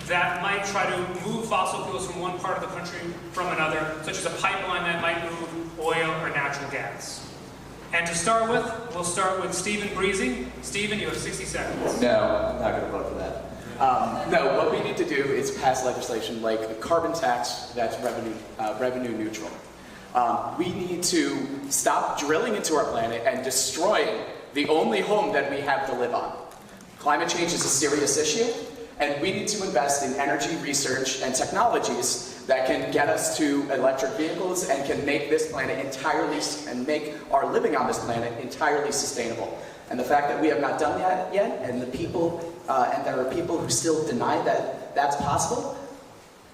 that might try to move fossil fuels from one part of the country from another, such as a pipeline that might move oil or natural gas? And to start with, we'll start with Stephen Breezy. Stephen, you have 60 seconds. No, I'm not going to vote for that. No, what we need to do is pass legislation like a carbon tax that's revenue neutral. We need to stop drilling into our planet and destroying the only home that we have to live on. Climate change is a serious issue, and we need to invest in energy research and technologies that can get us to electric vehicles and can make this planet entirely, and make our living on this planet entirely sustainable. And the fact that we have not done that yet, and and there are people who still deny that that's possible,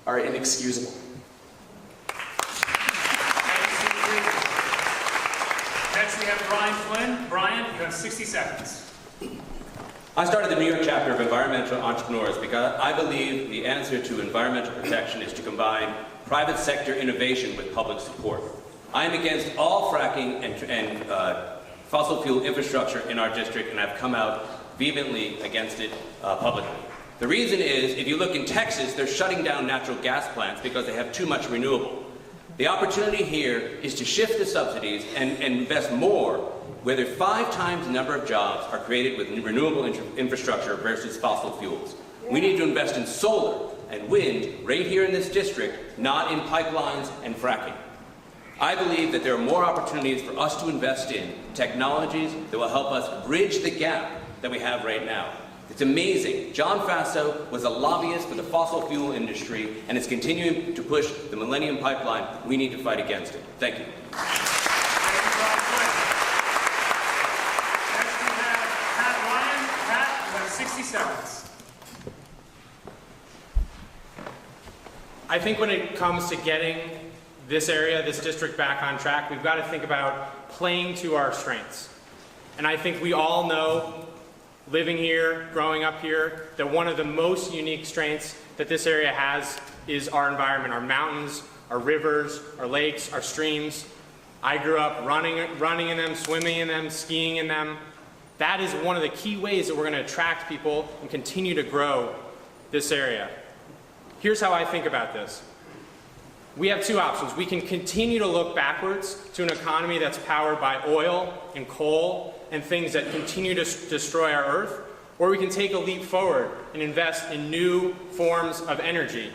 are inexcusable. Next, we have Brian Flynn. Brian, you have 60 seconds. I started the New York chapter of Environmental Entrepreneurs because I believe the answer to environmental protection is to combine private sector innovation with public support. I am against all fracking and fossil fuel infrastructure in our district, and I've come out vehemently against it publicly. The reason is, if you look in Texas, they're shutting down natural gas plants because they have too much renewable. The opportunity here is to shift the subsidies and invest more, where 5 times the number of jobs are created with renewable infrastructure versus fossil fuels. We need to invest in solar and wind right here in this district, not in pipelines and fracking. I believe that there are more opportunities for us to invest in technologies that will help us bridge the gap that we have right now. It's amazing. John Faso was a lobbyist for the fossil fuel industry and is continuing to push the Millennium Pipeline. We need to fight against it. Thank you. I think when it comes to getting this area, this district back on track, we've got to think about playing to our strengths. And I think we all know, living here, growing up here, that one of the most unique strengths that this area has is our environment, our mountains, our rivers, our lakes, our streams. I grew up running in them, swimming in them, skiing in them. That is one of the key ways that we're going to attract people and continue to grow this area. Here's how I think about this. We have 2 options. We can continue to look backwards to an economy that's powered by oil and coal and things that continue to destroy our earth, or we can take a leap forward and invest in new forms of energy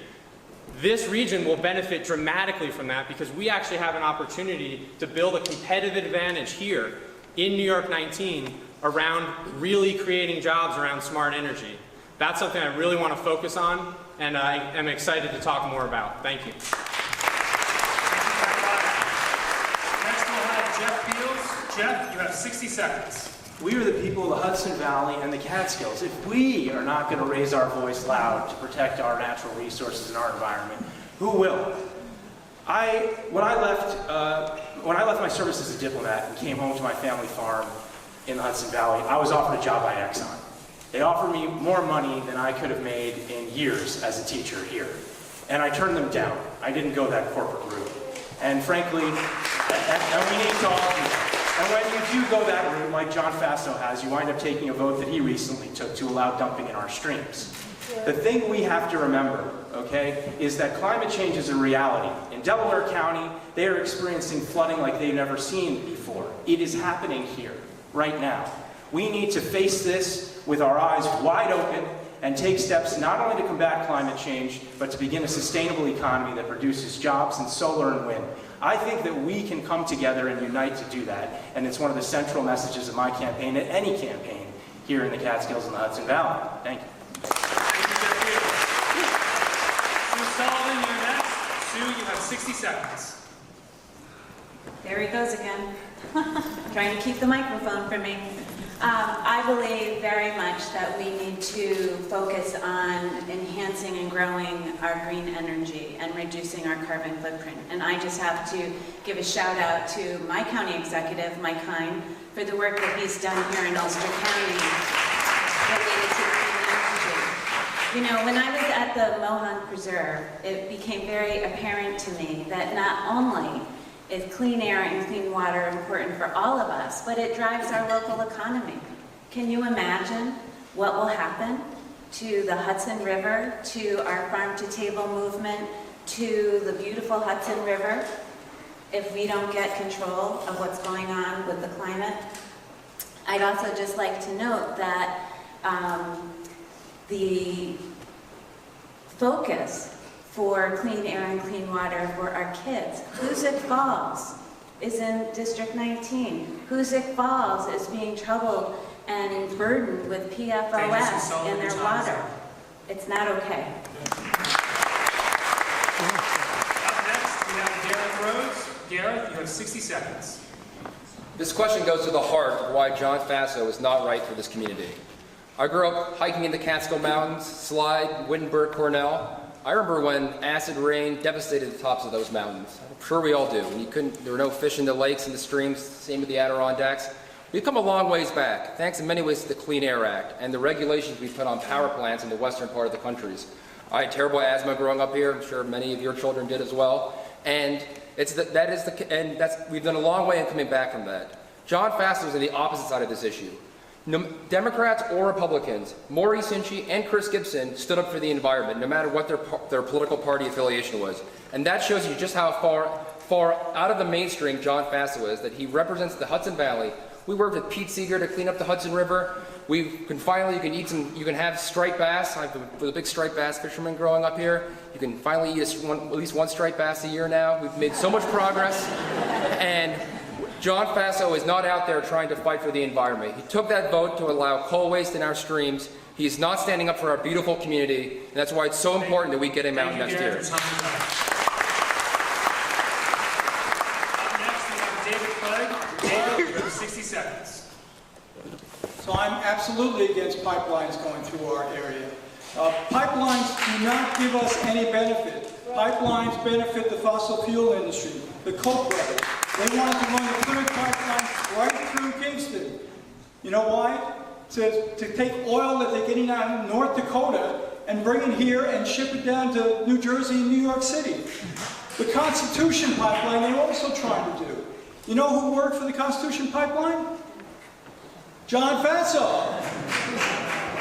This region will benefit dramatically from that because we actually have an opportunity to build a competitive advantage here in New York 19 around really creating jobs around smart energy. That's something I really want to focus on, and I am excited to talk more about. Thank you. Next we'll have Jeff Beals. Jeff, you have 60 seconds. We are the people of the Hudson Valley and the Catskills. If we are not going to raise our voice loud to protect our natural resources and our environment, who will? When I left my service as a diplomat and came home to my family farm in the Hudson Valley, I was offered a job by Exxon. They offered me more money than I could have made in years as a teacher here. And I turned them down. I didn't go that corporate route. And frankly, and we need to all do that. And when you do go that route, like John Faso has, you wind up taking a vote that he recently took to allow dumping in our streams. The thing we have to remember, okay, is that climate change is a reality. In Delaware County, they are experiencing flooding like they've never seen before. It is happening here, right now. We need to face this with our eyes wide open and take steps not only to combat climate change, but to begin a sustainable economy that produces jobs in solar and wind. I think that we can come together and unite to do that, and it's one of the central messages of my campaign, and any campaign here in the Catskills and the Hudson Valley. Thank you. Sue Sullivan, you're next. Sue, you have 60 seconds. There he goes again, trying to keep the microphone from me. I believe very much that we need to focus on enhancing and growing our green energy and reducing our carbon footprint. And I just have to give a shout out to my county executive, Mike Hine, for the work that he's done here in Ulster County related to green energy. You know, when I was at the Mohonk Preserve, it became very apparent to me that not only is clean air and clean water important for all of us, but it drives our local economy. Can you imagine what will happen to the Hudson River, to our farm-to-table movement, to the beautiful Hudson River, if we don't get control of what's going on with the climate? I'd also just like to note that the focus for clean air and clean water for our kids. Hoosick Falls is in District 19. Hoosick Falls is being troubled and burdened with PFOS in their water. It's not okay. Up next, we have Gareth Rhodes. Gareth, you have 60 seconds. This question goes to the heart of why John Faso is not right for this community. I grew up hiking in the Catskill Mountains, Slide, Wittenberg, Cornell. I remember when acid rain devastated the tops of those mountains. I'm sure we all do. There were no fish in the lakes and the streams, same with the Adirondacks. We've come a long ways back, thanks in many ways to the Clean Air Act and the regulations we put on power plants in the western part of the country. I had terrible asthma growing up here. I'm sure many of your children did as well. And we've done a long way in coming back from that. John Faso is on the opposite side of this issue. Democrats or Republicans, Maurice Hinchey and Chris Gibson stood up for the environment, no matter what their political party affiliation was. And that shows you just how far out of the mainstream John Faso is, that he represents the Hudson Valley. We worked with Pete Seeger to clean up the Hudson River. You can have striped bass. I was a big striped bass fisherman growing up here. You can finally eat at least one striped bass a year now. We've made so much progress. And John Faso is not out there trying to fight for the environment. He took that vote to allow coal waste in our streams. He's not standing up for our beautiful community, and that's why it's so important that we get him out next year. Up next, we have David Clegg. David, you have 60 seconds. So I'm absolutely against pipelines going through our area. Pipelines do not give us any benefit. Pipelines benefit the fossil fuel industry, the Koch brothers. They wanted to run the Plymouth pipeline right through Kingston. You know why? To take oil that they're getting out of North Dakota and bring it here and ship it down to New Jersey and New York City. The Constitution pipeline they're also trying to do. You know who worked for the Constitution pipeline? John Faso.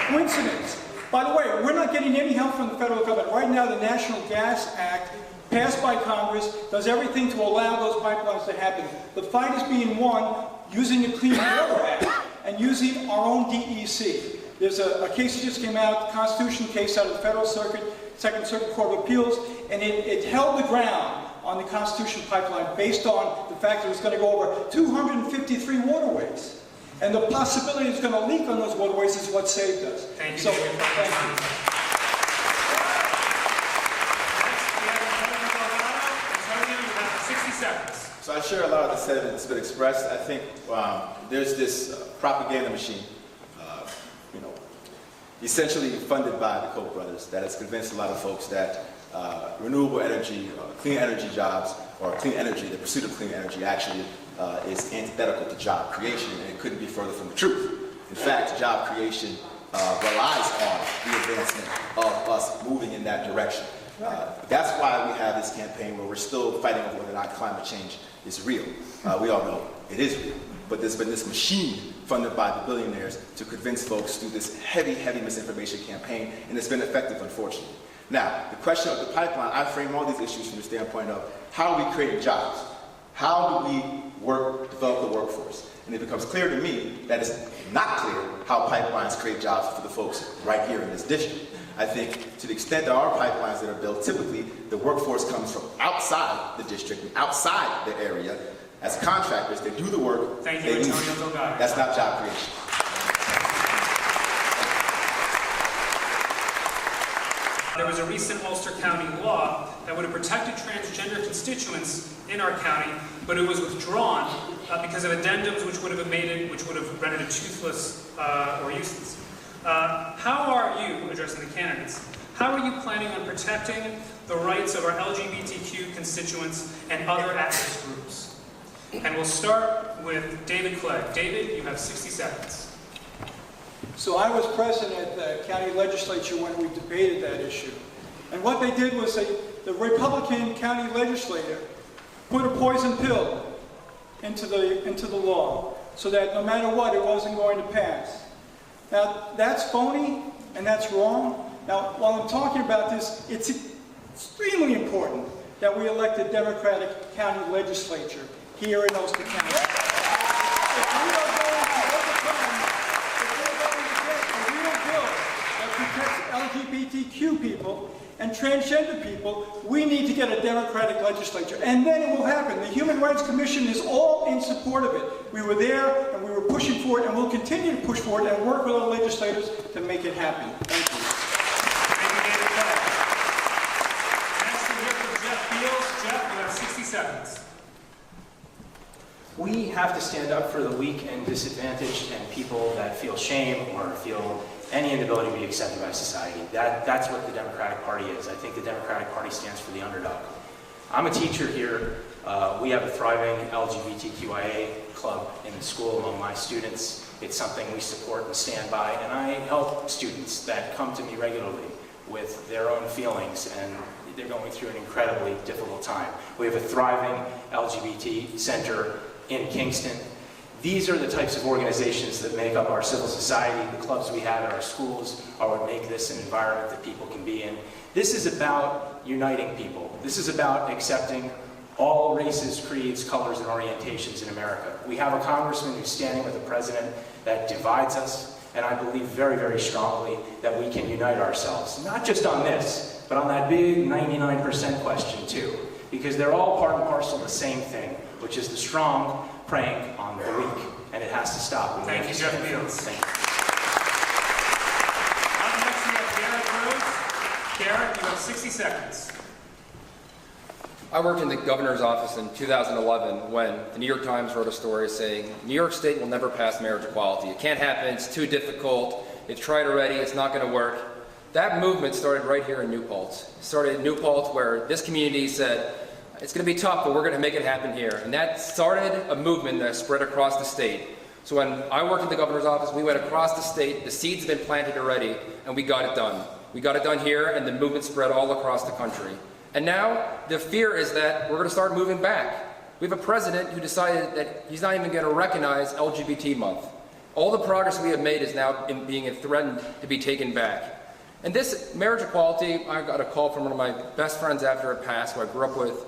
Coincidence. By the way, we're not getting any help from the federal government. Right now, the National Gas Act, passed by Congress, does everything to allow those pipelines to happen. The fight is being won using the Clean Water Act and using our own DEC. There's a case that just came out, the Constitution case out of the Federal Circuit, Second Circuit Court of Appeals, and it held the ground on the Constitution Pipeline based on the fact that it was going to go over 253 waterways. And the possibility it's going to leak on those waterways is what saved us. Thank you. So, David. thank you. Next, we have Antonio Delgado. Antonio, you have 60 seconds. So I share a lot of the sentiment that's been expressed. I think there's this propaganda machine, essentially funded by the Koch brothers, that has convinced a lot of folks that renewable energy, clean energy jobs, or clean energy, the pursuit of clean energy actually is antithetical to job creation, and it couldn't be further from the truth. In fact, job creation relies on the advancement of us moving in that direction. That's why we have this campaign where we're still fighting over whether or not climate change is real. We all know it is real, but there's been this machine funded by the billionaires to convince folks through this heavy, heavy misinformation campaign, and it's been effective, unfortunately. Now, the question of the pipeline, I frame all these issues from the standpoint of how do we create jobs? How do we develop the workforce? And it becomes clear to me that it's not clear how pipelines create jobs for the folks right here in this district. I think to the extent there are pipelines that are built, typically the workforce comes from outside the district and outside the area. As contractors, they do the work. Thank you, Antonio Delgado. That's not job creation. There was a recent Ulster County law that would have protected transgender constituents in our county, but it was withdrawn because of addendums which would have rendered it toothless or useless. How are you, addressing the candidates, how are you planning on protecting the rights of our LGBTQ constituents and other at-risk groups? And we'll start with David Clegg. David, you have 60 seconds. So I was present at the county legislature when we debated that issue. And what they did was the Republican county legislator put a poison pill into the law so that no matter what, it wasn't going to pass. Now, that's phony and that's wrong. Now, while I'm talking about this, it's extremely important that we elect a Democratic county legislature here in Ulster County. If we are going to overcome a real bill that protects LGBTQ people and transgender people, we need to get a Democratic legislature. And then it will happen. The Human Rights Commission is all in support of it. We were there and we were pushing for it, and we'll continue to push for it and work with our legislators to make it happen. Thank you. Thank you, David Clegg. Next, we'll hear from Jeff Beals. Jeff, you have 60 seconds. We have to stand up for the weak and disadvantaged and people that feel shame or feel any inability to be accepted by society. That's what the Democratic Party is. I think the Democratic Party stands for the underdog. I'm a teacher here. We have a thriving LGBTQIA club in the school among my students. It's something we support and stand by, and I help students that come to me regularly with their own feelings, and they're going through an incredibly difficult time. We have a thriving LGBT center in Kingston. These are the types of organizations that make up our civil society. The clubs we have at our schools are what make this an environment that people can be in. This is about uniting people. This is about accepting all races, creeds, colors, and orientations in America. We have a congressman who's standing with a president that divides us, and I believe very, very strongly that we can unite ourselves. Not just on this, but on that big 99% question too, because they're all part and parcel of the same thing, which is the strong preying on the weak, and it has to stop. Thank you, Jeff Beals. Thank you. Up next, we have Garrett Rhodes. Garrett, you have 60 seconds. I worked in the governor's office in 2011 when the New York Times wrote a story saying, New York State will never pass marriage equality. It can't happen, it's too difficult, it's tried already, it's not going to work. That movement started right here in New Paltz. It started in New Paltz where this community said, it's going to be tough, but we're going to make it happen here. And that started a movement that spread across the state. So when I worked at the governor's office, we went across the state, the seeds have been planted already, and we got it done. We got it done here, and the movement spread all across the country. And now, the fear is that we're going to start moving back. We have a president who decided that he's not even going to recognize LGBT month. All the progress we have made is now being threatened to be taken back. And this marriage equality, I got a call from one of my best friends after it passed, who I grew up with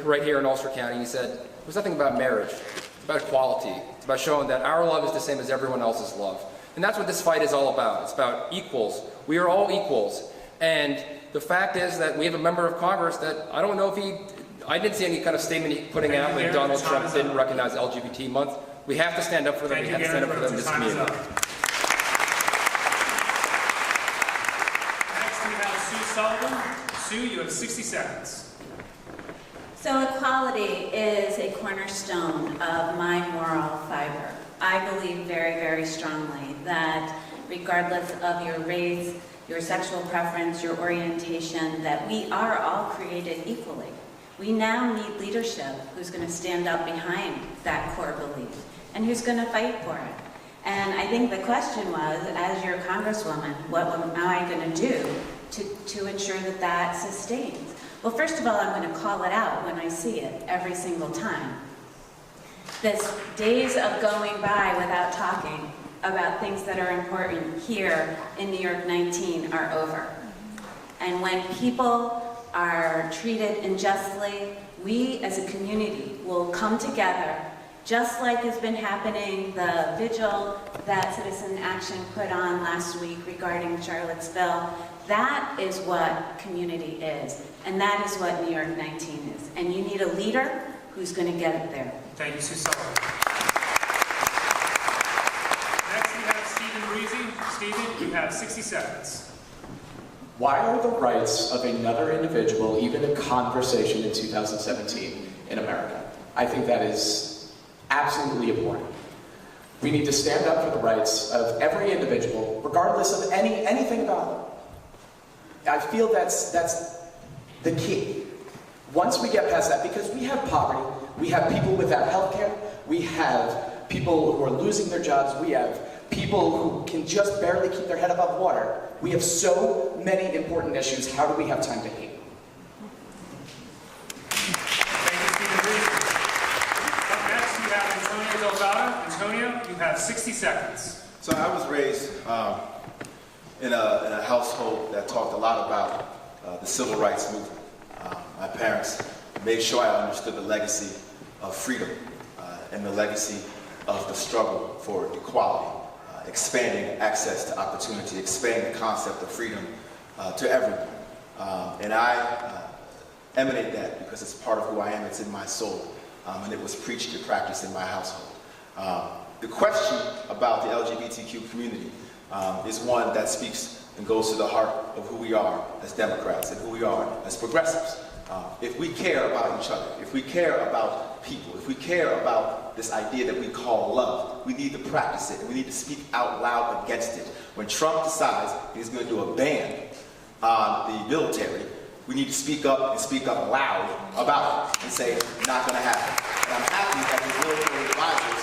right here in Ulster County. He said, there's nothing about marriage. It's about equality. It's about showing that our love is the same as everyone else's love. And that's what this fight is all about. It's about equals. We are all equals. And the fact is that we have a member of Congress that I don't know if I didn't see any kind of statement he putting out when Donald Trump didn't recognize LGBT month. We have to stand up for them. We have to stand up for them in this community. Next we have Sue Sullivan. Sue, you have 60 seconds. So equality is a cornerstone of my moral fiber. I believe very, very strongly that regardless of your race, your sexual preference, your orientation, that we are all created equally. We now need leadership who's going to stand up behind that core belief and who's going to fight for it. And I think the question was, as your Congresswoman, what am I going to do to ensure that that sustains? Well, first of all, I'm going to call it out when I see it every single time. This days of going by without talking about things that are important here in New York 19 are over. And when people are treated unjustly, we as a community will come together, just like has been happening, the vigil that Citizen Action put on last week regarding Charlottesville. That is what community is, and that is what New York 19 is. And you need a leader who's going to get it there. Thank you, Sue Sullivan. Next we have Stephen Breezy. Stephen, you have 60 seconds. Why are the rights of another individual even a conversation in 2017 in America? I think that is absolutely important. We need to stand up for the rights of every individual, regardless of anything about them. I feel that's the key. Once we get past that, because we have poverty, we have people without health care, we have people who are losing their jobs, we have people who can just barely keep their head above water. We have so many important issues. How do we have time to hate? Thank you, Stephen Breezy. Up next, you have Antonio Delgado. Antonio, you have 60 seconds. So I was raised in a household that talked a lot about the civil rights movement. My parents made sure I understood the legacy of freedom and the legacy of the struggle for equality, expanding access to opportunity, expanding the concept of freedom to everyone. And I emanate that because it's part of who I am, it's in my soul, and it was preached and practiced in my household. The question about the LGBTQ community is one that speaks and goes to the heart of who we are as Democrats and who we are as progressives. If we care about each other, if we care about people, if we care about this idea that we call love, we need to practice it and we need to speak out loud against it. When Trump decides he's going to do a ban on the military, we need to speak up and speak up loud about it and say, not going to happen. And I'm happy that the military advisors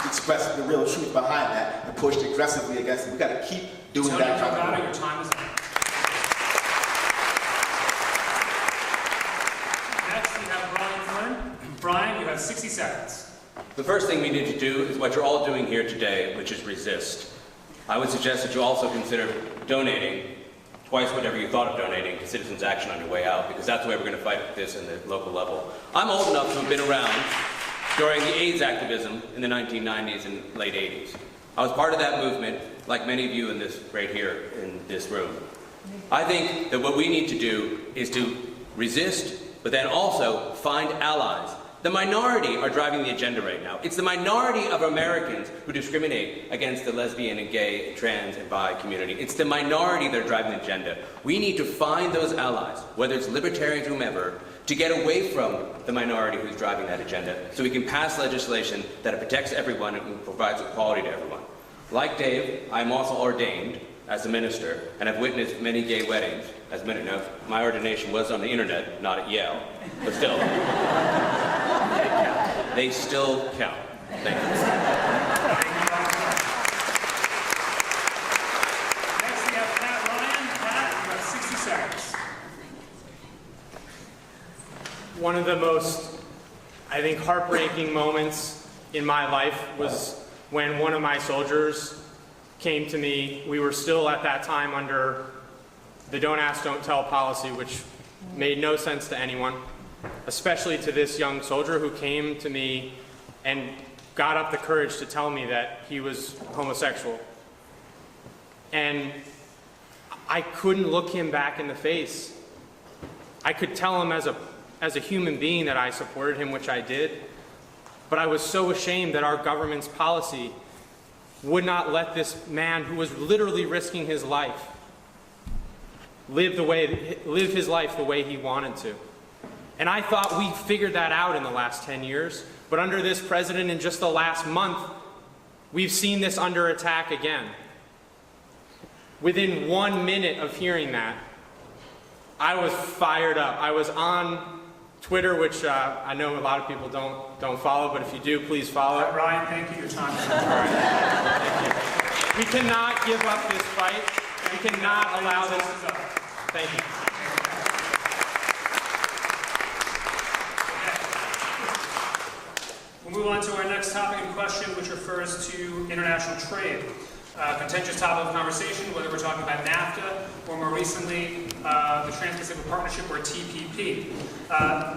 expressed the real truth behind that and pushed aggressively against it. We've got to keep doing that kind of work. Your time is up. Next, we have Brian Flynn. Brian, you have 60 seconds. The first thing we need to do is what you're all doing here today, which is resist. I would suggest that you also consider donating twice whatever you thought of donating to Citizens Action on your way out, because that's the way we're going to fight this in the local level. I'm old enough to have been around during the AIDS activism in the 1990s and late 80s. I was part of that movement, like many of you in this, right here in this room. I think that what we need to do is to resist, but then also find allies. The minority are driving the agenda right now. It's the minority of Americans who discriminate against the lesbian and gay and trans and bi community. It's the minority that are driving the agenda. We need to find those allies, whether it's libertarians or whomever, to get away from the minority who's driving that agenda so we can pass legislation that protects everyone and provides equality to everyone. Like Dave, I'm also ordained as a minister and I've witnessed many gay weddings. As a minute now, my ordination was on the internet, not at Yale, but still. They still count. Thank you. Next, we have Pat Ryan. Pat, you have 60 seconds. One of the most, I think, heartbreaking moments in my life was when one of my soldiers came to me. We were still at that time under the Don't Ask, Don't Tell policy, which made no sense to anyone, especially to this young soldier who came to me and got up the courage to tell me that he was homosexual. And I couldn't look him back in the face. I could tell him as a human being that I supported him, which I did, but I was so ashamed that our government's policy would not let this man who was literally risking his life live his life the way he wanted to. And I thought we figured that out in the last 10 years, but under this president in just the last month, we've seen this under attack again. Within 1 minute of hearing that, I was fired up. I was on Twitter, which I know a lot of people don't follow, but if you do, please follow. Ryan, thank you. Your time is up. All right. Thank you. We cannot give up this fight. We cannot allow this. Thank you. We'll move on to our next topic in question, which refers to international trade. Contentious topic of conversation, whether we're talking about NAFTA or more recently the Trans-Pacific Partnership, or TPP.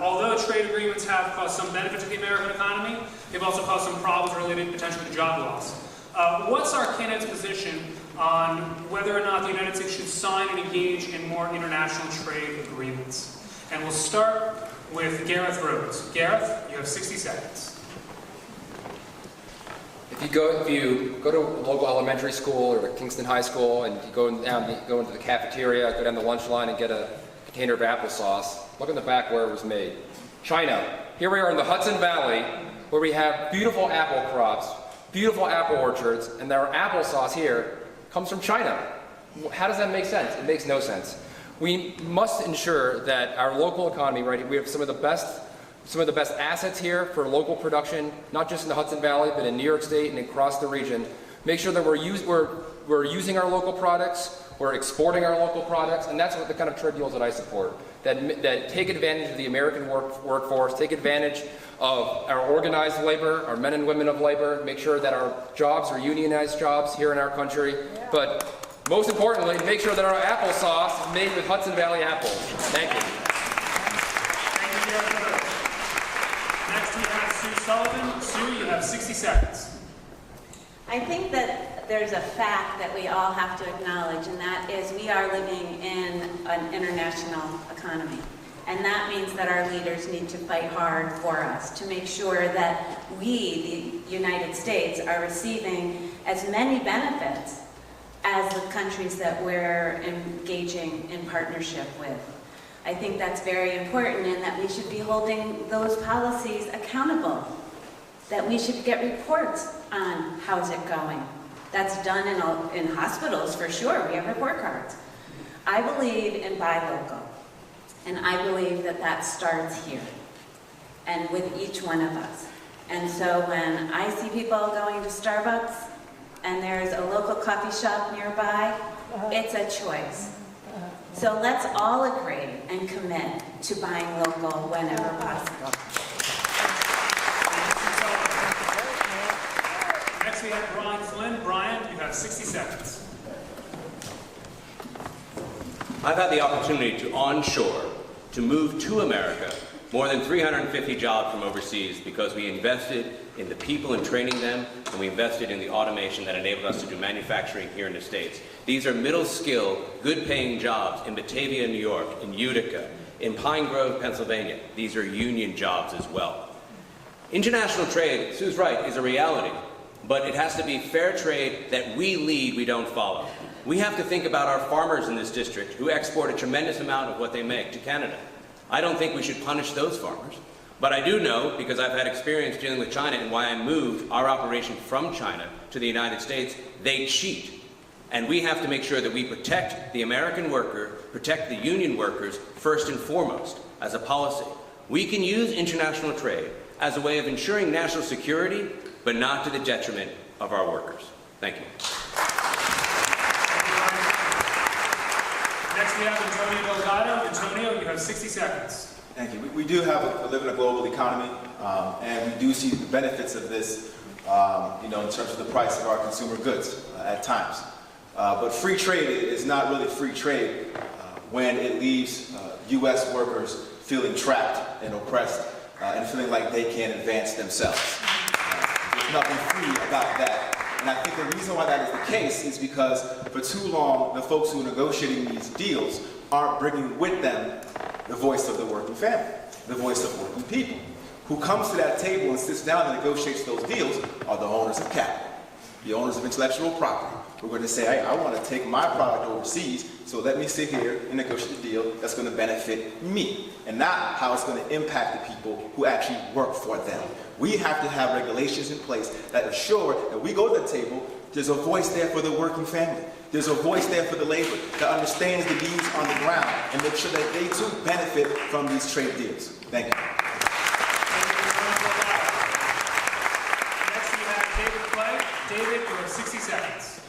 Although trade agreements have caused some benefit to the American economy, they've also caused some problems related potentially to job loss. What's our candidate's position on whether or not the United States should sign and engage in more international trade agreements? And we'll start with Gareth Rhodes. Gareth, you have 60 seconds. If you go to a local elementary school or to Kingston High School and you go into the cafeteria, go down the lunch line and get a container of applesauce, look in the back where it was made. China. Here we are in the Hudson Valley where we have beautiful apple crops, beautiful apple orchards, and our applesauce here comes from China. How does that make sense? It makes no sense. We must ensure that our local economy, right, we have some of the best assets here for local production, not just in the Hudson Valley, but in New York State and across the region. Make sure that we're using our local products, we're exporting our local products, and that's what the kind of trade deals that I support, that take advantage of the American workforce, take advantage of our organized labor, our men and women of labor, make sure that our jobs are unionized jobs here in our country, but most importantly, make sure that our applesauce is made with Hudson Valley apples. Thank you. Thank you, Gareth. Next we have Sue Sullivan. Sue, you have 60 seconds. I think that there's a fact that we all have to acknowledge, and that is we are living in an international economy. And that means that our leaders need to fight hard for us to make sure that we, the United States, are receiving as many benefits as the countries that we're engaging in partnership with. I think that's very important, and that we should be holding those policies accountable, that we should get reports on how's it going. That's done in hospitals for sure. We have report cards. I believe in buy local, and I believe that that starts here and with each one of us. And so when I see people going to Starbucks and there's a local coffee shop nearby, it's a choice. So let's all agree and commit to buying local whenever possible. Next we have Brian Flynn. Brian, you have 60 seconds. I've had the opportunity to onshore, to move to America, more than 350 jobs from overseas because we invested in the people and training them, and we invested in the automation that enabled us to do manufacturing here in the States. These are middle-skill, good-paying jobs in Batavia, New York, in Utica, in Pine Grove, Pennsylvania. These are union jobs as well. International trade, Sue's right, is a reality, but it has to be fair trade that we lead, we don't follow. We have to think about our farmers in this district who export a tremendous amount of what they make to Canada. I don't think we should punish those farmers. But I do know, because I've had experience dealing with China and why I moved our operation from China to the United States, they cheat. And we have to make sure that we protect the American worker, protect the union workers first and foremost as a policy. We can use international trade as a way of ensuring national security, but not to the detriment of our workers. Thank you. Next we have Antonio Delgado. Antonio, you have 60 seconds. Thank you. We do live in a global economy, and we do see the benefits of this, in terms of the price of our consumer goods at times. But free trade is not really free trade when it leaves U.S. workers feeling trapped and oppressed and feeling like they can't advance themselves. There's nothing free about that. And I think the reason why that is the case is because for too long, the folks who are negotiating these deals aren't bringing with them the voice of the working family, the voice of working people. Who comes to that table and sits down and negotiates those deals are the owners of capital, the owners of intellectual property. We're going to say, hey, I want to take my product overseas, so let me sit here and negotiate a deal that's going to benefit me, and not how it's going to impact the people who actually work for them. We have to have regulations in place that assure that we go to the table, there's a voice there for the working family. There's a voice there for the labor that understands the needs on the ground and make sure that they too benefit from these trade deals. Thank you. Next we have David Clay. David, you have 60 seconds.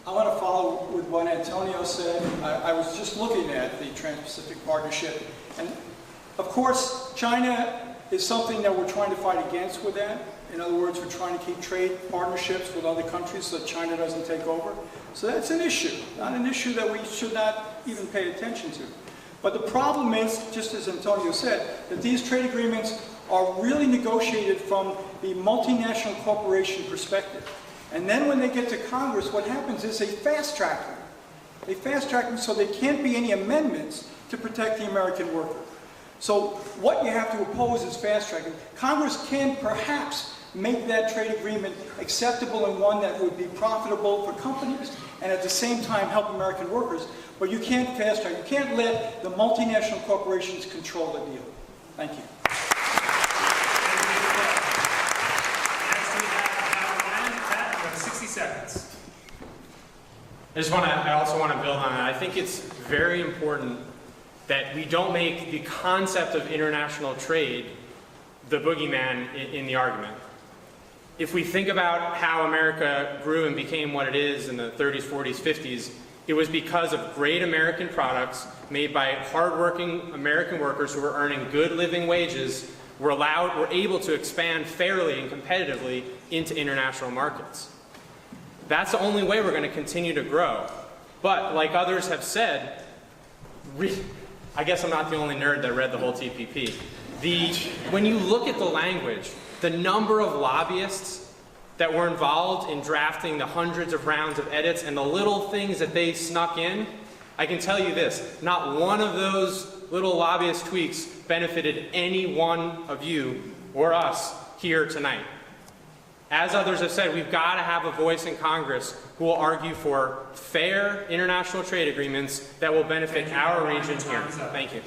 I want to follow with what Antonio said. I was just looking at the Trans-Pacific Partnership, and of course, China is something that we're trying to fight against with that. In other words, we're trying to keep trade partnerships with other countries so that China doesn't take over. So that's an issue, not an issue that we should not even pay attention to. But the problem is, just as Antonio said, that these trade agreements are really negotiated from the multinational corporation perspective. And then when they get to Congress, what happens is they fast-track them. They fast-track them so there can't be any amendments to protect the American worker. So what you have to oppose is fast-tracking. Congress can perhaps make that trade agreement acceptable and one that would be profitable for companies and at the same time help American workers, but you can't fast-track. You can't let the multinational corporations control the deal. Thank you. Seconds. I also want to build on that. I think it's very important that we don't make the concept of international trade the boogeyman in the argument. If we think about how America grew and became what it is in the 30s, 40s, 50s, it was because of great American products made by hardworking American workers who were earning good living wages, were able to expand fairly and competitively into international markets. That's the only way we're going to continue to grow. But like others have said, I guess I'm not the only nerd that read the whole TPP. When you look at the language, the number of lobbyists that were involved in drafting the hundreds of rounds of edits and the little things that they snuck in, I can tell you this, not one of those little lobbyist tweaks benefited any one of you or us here tonight. As others have said, we've got to have a voice in Congress who will argue for fair international trade agreements that will benefit our region here. Thank you.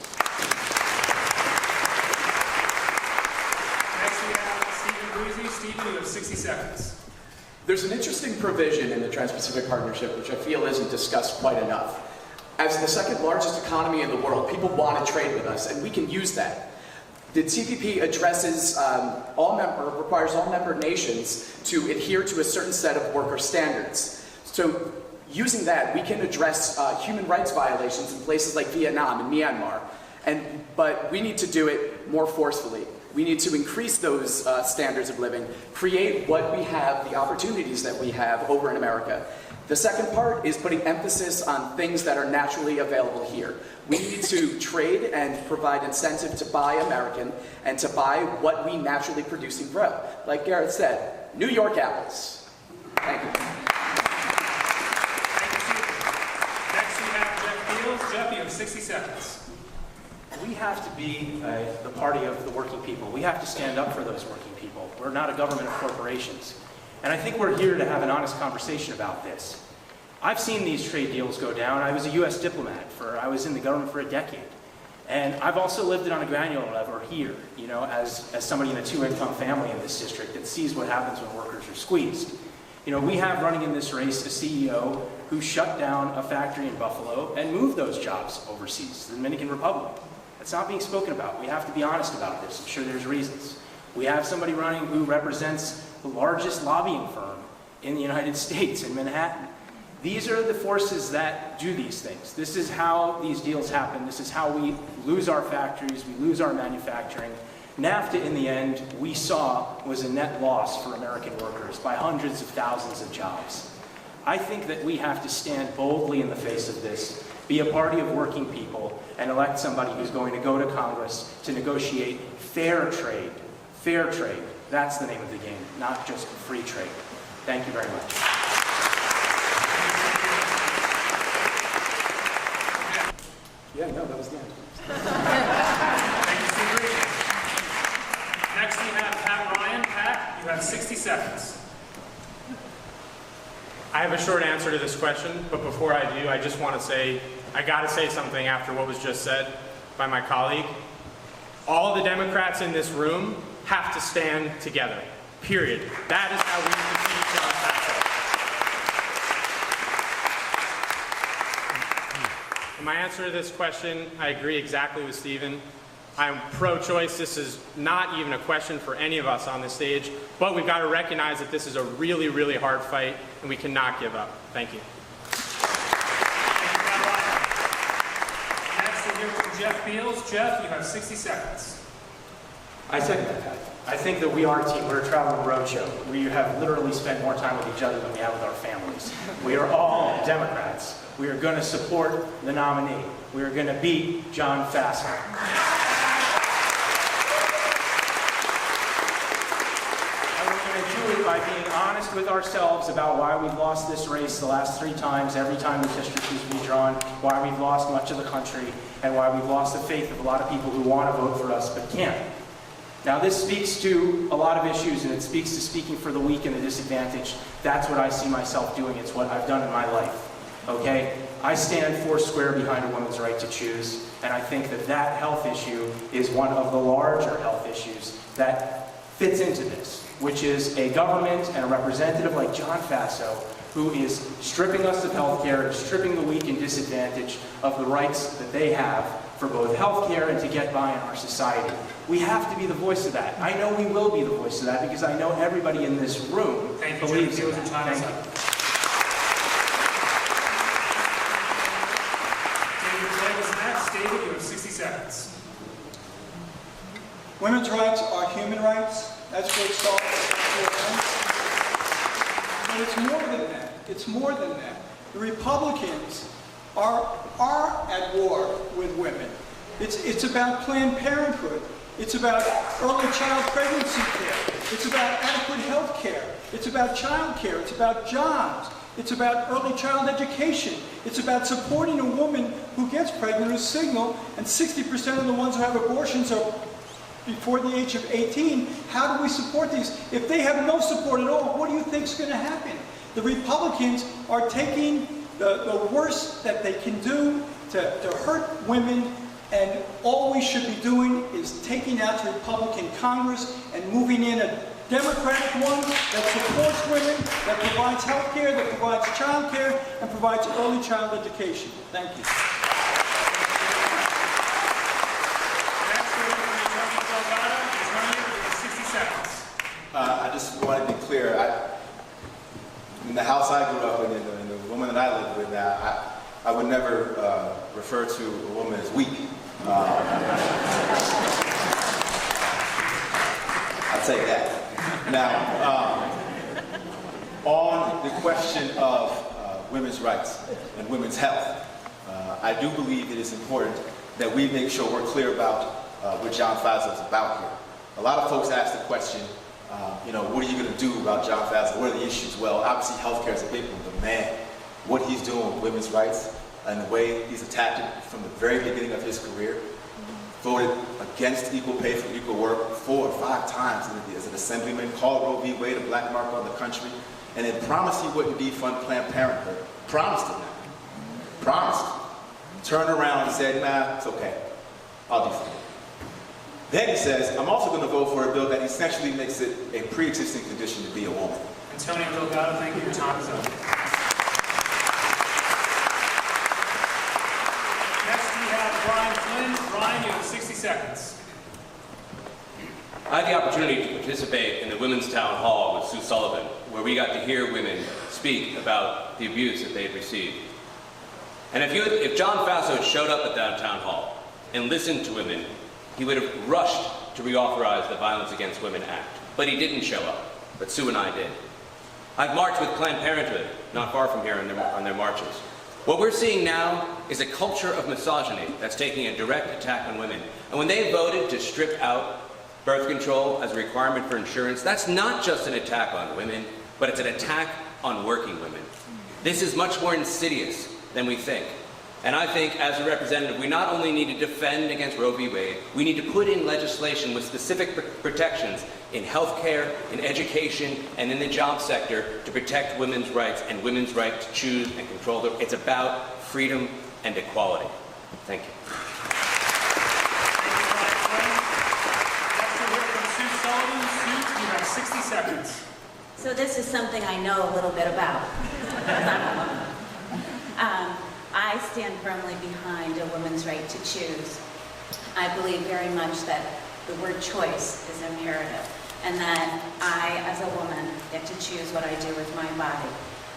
Next we have Stephen Breezy. Stephen, you have 60 seconds. There's an interesting provision in the Trans-Pacific Partnership which I feel isn't discussed quite enough. As the second largest economy in the world, people want to trade with us, and we can use that. The TPP addresses requires all member nations to adhere to a certain set of worker standards. So using that, we can address human rights violations in places like Vietnam and Myanmar. But we need to do it more forcefully. We need to increase those standards of living, create what we have, the opportunities that we have over in America. The second part is putting emphasis on things that are naturally available here. We need to trade and provide incentive to buy American and to buy what we naturally produce and grow. Like Garrett said, New York apples. Thank you. Next we have Jeff Beals. Jeff, you have 60 seconds. We have to be the party of the working people. We have to stand up for those working people. We're not a government of corporations. And I think we're here to have an honest conversation about this. I've seen these trade deals go down. I was a U.S. diplomat. I was in the government for a decade. And I've also lived it on a granular level here, as somebody in a two-income family in this district that sees what happens when workers are squeezed. We have running in this race a CEO who shut down a factory in Buffalo and moved those jobs overseas to the Dominican Republic. That's not being spoken about. We have to be honest about this. I'm sure there's reasons. We have somebody running who represents the largest lobbying firm in the United States, in Manhattan. These are the forces that do these things. This is how these deals happen. This is how we lose our factories, we lose our manufacturing. NAFTA, in the end, we saw was a net loss for American workers by hundreds of thousands of jobs. I think that we have to stand boldly in the face of this, be a party of working people, and elect somebody who's going to go to Congress to negotiate fair trade. Fair trade. That's the name of the game, not just free trade. Thank you very much. Yeah, no, that was the end. Thank you, Steve Reed. Next we have Pat Ryan. Pat, you have 60 seconds. I have a short answer to this question, but before I do, I just want to say, I got to say something after what was just said by my colleague. All the Democrats in this room have to stand together, period. That is how we defeat John Faso. And my answer to this question, I agree exactly with Stephen. I'm pro-choice. This is not even a question for any of us on this stage, but we've got to recognize that this is a really, really hard fight, and we cannot give up. Thank you. Next we'll hear from Jeff Beals. Jeff, you have 60 seconds. I second that. I think that we are a team. We're a traveling roadshow. We have literally spent more time with each other than we have with our families. We are all Democrats. We are going to support the nominee. We are going to beat John Faso. And we're going to do it by being honest with ourselves about why we've lost this race the last 3 times, every time the district is redrawn, why we've lost much of the country, and why we've lost the faith of a lot of people who want to vote for us but can't. Now, this speaks to a lot of issues, and it speaks to speaking for the weak and the disadvantaged. That's what I see myself doing. It's what I've done in my life, okay? I stand 4 square behind a woman's right to choose, and I think that that health issue is one of the larger health issues that fits into this, which is a government and a representative like John Faso who is stripping us of health care and stripping the weak and disadvantaged of the rights that they have for both health care and to get by in our society. We have to be the voice of that. I know we will be the voice of that because I know everybody in this room believes in that. Thank you. David Clay is next. David, you have 60 seconds. Women's rights are human rights. That's where it starts. But it's more than that. It's more than that. The Republicans are at war with women. It's about Planned Parenthood. It's about early child pregnancy care. It's about adequate health care. It's about child care. It's about jobs. It's about early child education. It's about supporting a woman who gets pregnant who's single, and 60% of the ones who have abortions are before the age of 18. How do we support these? If they have no support at all, what do you think is going to happen? The Republicans are taking the worst that they can do to hurt women, and all we should be doing is taking out the Republican Congress and moving in a Democratic one that supports women, that provides health care, that provides child care, and provides early child education. Thank you. Next we'll hear from Antonio Delgado. Antonio, you have 60 seconds. I just want to be clear. In the house I grew up in, and the woman that I live with now, I would never refer to a woman as weak. I'll take that. Now, on the question of women's rights and women's health, I do believe it is important that we make sure we're clear about what John Faso is about here. A lot of folks ask the question, what are you going to do about John Faso? What are the issues? Well, obviously healthcare is a big one, but man, what he's doing with women's rights and the way he's attacked it from the very beginning of his career, voted against equal pay for equal work 4 or 5 times as an assemblyman, called Roe v. Wade a black mark on the country, and then promised he wouldn't defund Planned Parenthood. Promised it now. Promised. Turned around and said, nah, it's okay. I'll defund it. Then he says, I'm also going to vote for a bill that essentially makes it a pre-existing condition to be a woman. Antonio Delgado, thank you. Your time is up. Next we have Brian Flynn. Brian, you have 60 seconds. I had the opportunity to participate in the Women's Town Hall with Sue Sullivan, where we got to hear women speak about the abuse that they had received. And if John Faso had showed up at that town hall and listened to women, he would have rushed to reauthorize the Violence Against Women Act. But he didn't show up. But Sue and I did. I've marched with Planned Parenthood, not far from here on their marches. What we're seeing now is a culture of misogyny that's taking a direct attack on women. And when they voted to strip out birth control as a requirement for insurance, that's not just an attack on women, but it's an attack on working women. This is much more insidious than we think. And I think, as a representative, we not only need to defend against Roe v. Wade, we need to put in legislation with specific protections in healthcare, in education, and in the job sector to protect women's rights and women's right to choose and control their. It's about freedom and equality. Thank you. Next we'll hear from Sue Sullivan. Sue, you have 60 seconds. So this is something I know a little bit about. I stand firmly behind a woman's right to choose. I believe very much that the word choice is imperative, and that I, as a woman, get to choose what I do with my body.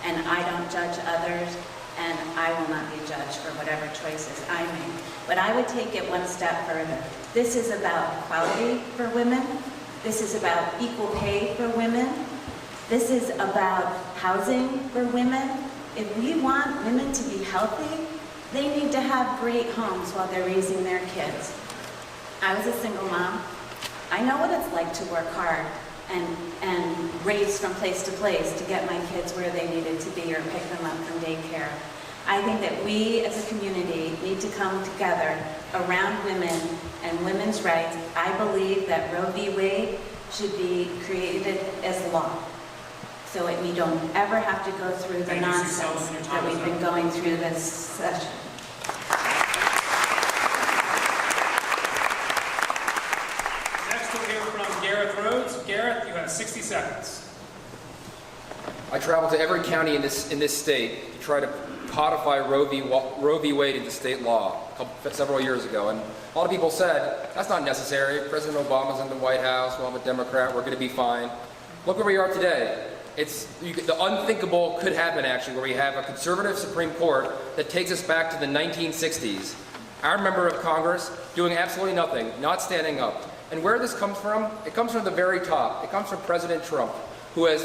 And I don't judge others, and I will not be judged for whatever choices I make. But I would take it one step further. This is about equality for women. This is about equal pay for women. This is about housing for women. If we want women to be healthy, they need to have great homes while they're raising their kids. I was a single mom. I know what it's like to work hard and race from place to place to get my kids where they needed to be or pick them up from daycare. I think that we as a community need to come together around women and women's rights. I believe that Roe v. Wade should be created as law, so we don't ever have to go through the nonsense that we've been going through this session. Next we'll hear from Gareth Rhodes. Gareth, you have 60 seconds. I traveled to every county in this state to try to codify Roe v. Wade into state law several years ago, and a lot of people said, that's not necessary. President Obama's in the White House, we'll have a Democrat, we're going to be fine. Look where we are today. The unthinkable could happen, actually, where we have a conservative Supreme Court that takes us back to the 1960s. Our member of Congress doing absolutely nothing, not standing up. And where this comes from, it comes from the very top. It comes from President Trump, who has,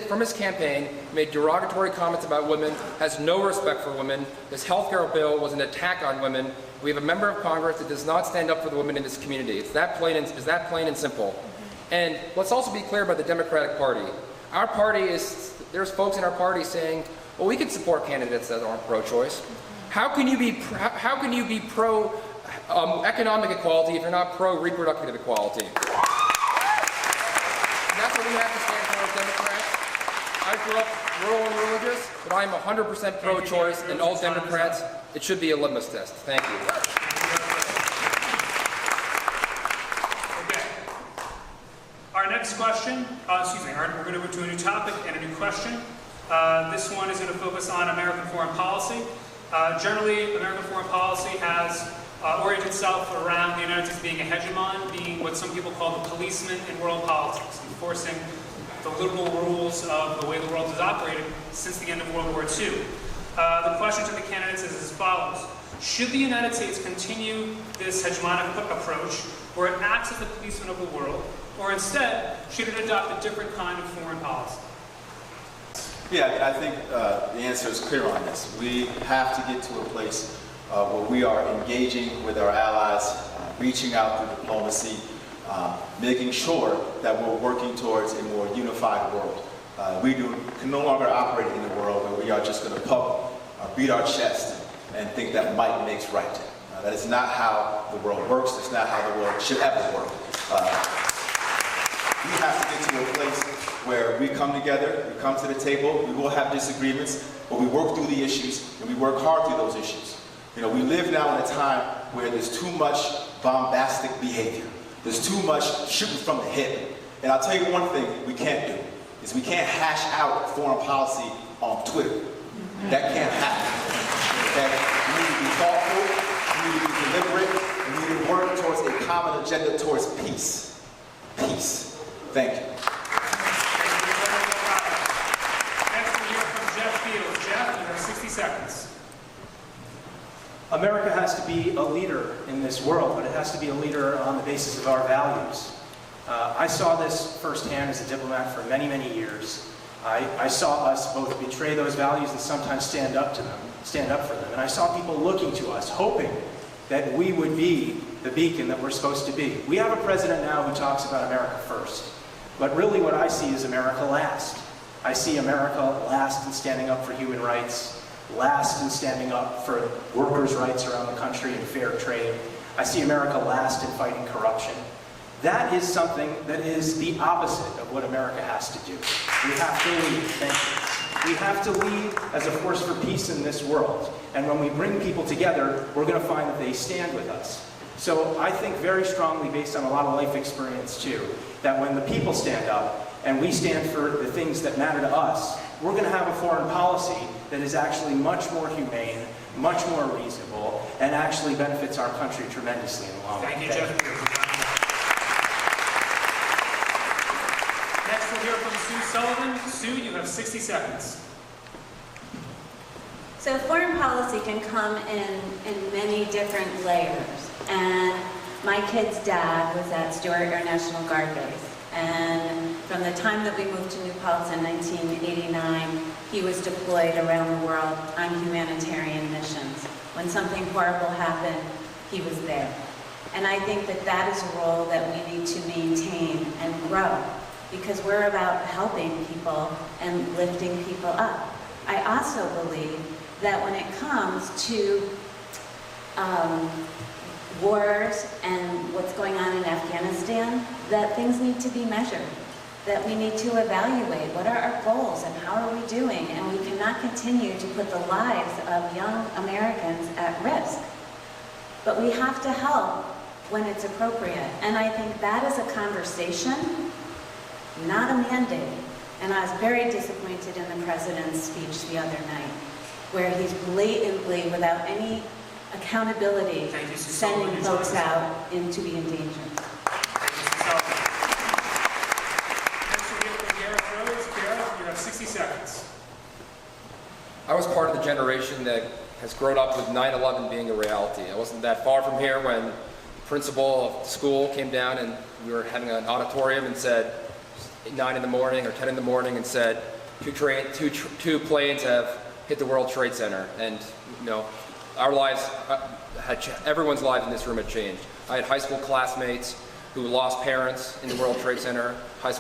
from his campaign, made derogatory comments about women, has no respect for women. This health care bill was an attack on women. We have a member of Congress that does not stand up for the women in this community. It's that plain and simple. And let's also be clear about the Democratic Party. Our party there's folks in our party saying, well, we can support candidates that aren't pro-choice. How can you be pro economic equality if you're not pro reproductive equality? And that's what we have to stand for as Democrats. I grew up rural and religious, but I'm 100% pro-choice, and all Democrats, it should be a litmus test. Thank you. Our next question, we're going to move to a new topic and a new question. This one is going to focus on American foreign policy. Generally, American foreign policy has oriented itself around the United States being a hegemon, being what some people call the policeman in world politics, enforcing the liberal rules of the way the world has operated since the end of World War II. The question to the candidates is as follows. Should the United States continue this hegemonic approach, where it acts as the policeman of the world, or instead, should it adopt a different kind of foreign policy? Yeah, I think the answer is clear on this. We have to get to a place where we are engaging with our allies, reaching out through diplomacy, making sure that we're working towards a more unified world. We can no longer operate in a world where we are just going to beat our chest and think that might makes right. That is not how the world works. That's not how the world should ever work. We have to get to a place where we come together, we come to the table, we will have disagreements, but we work through the issues and we work hard through those issues. You know, we live now in a time where there's too much bombastic behavior. There's too much shooting from the hip. And I'll tell you one thing we can't do, is we can't hash out foreign policy on Twitter. That can't happen. Okay? We need to be thoughtful, we need to be deliberate, and we need to work towards a common agenda towards peace. Peace. Thank you. Next we'll hear from Jeff Fields. Jeff, you have 60 seconds. America has to be a leader in this world, but it has to be a leader on the basis of our values. I saw this firsthand as a diplomat for many, many years. I saw us both betray those values and sometimes stand up for them. And I saw people looking to us, hoping that we would be the beacon that we're supposed to be. We have a president now who talks about America first. But really what I see is America last. I see America last in standing up for human rights, last in standing up for workers' rights around the country and fair trade. I see America last in fighting corruption. That is something that is the opposite of what America has to do. We have to lead. Thank you. We have to lead as a force for peace in this world. And when we bring people together, we're going to find that they stand with us. So I think very strongly, based on a lot of life experience too, that when the people stand up and we stand for the things that matter to us, we're going to have a foreign policy that is actually much more humane, much more reasonable, and actually benefits our country tremendously in the long run. Thank you, Jeff. Next, we'll hear from Sue Sullivan. Sue, you have 60 seconds. So foreign policy can come in many different layers. And my kid's dad was at Stuart Air National Guard Base. And from the time that we moved to New Paltz in 1989, he was deployed around the world on humanitarian missions. When something horrible happened, he was there. And I think that that is a role that we need to maintain and grow, because we're about helping people and lifting people up. I also believe that when it comes to wars and what's going on in Afghanistan, that things need to be measured, that we need to evaluate what are our goals and how are we doing, and we cannot continue to put the lives of young Americans at risk. But we have to help when it's appropriate, and I think that is a conversation, not a mandate. And I was very disappointed in the president's speech the other night, where he's blatantly, without any accountability, sending folks out into the endangered. Next, we'll hear from Gareth Rose. Gareth, you have 60 seconds. I was part of the generation that has grown up with 9/11 being a reality. I wasn't that far from here when the principal of the school came down and we were having an auditorium and said 9 in the morning or 10 in the morning and said two planes have hit the World Trade Center, and our lives, everyone's lives in this room had changed. I had high school classmates who lost parents in the World Trade Center. I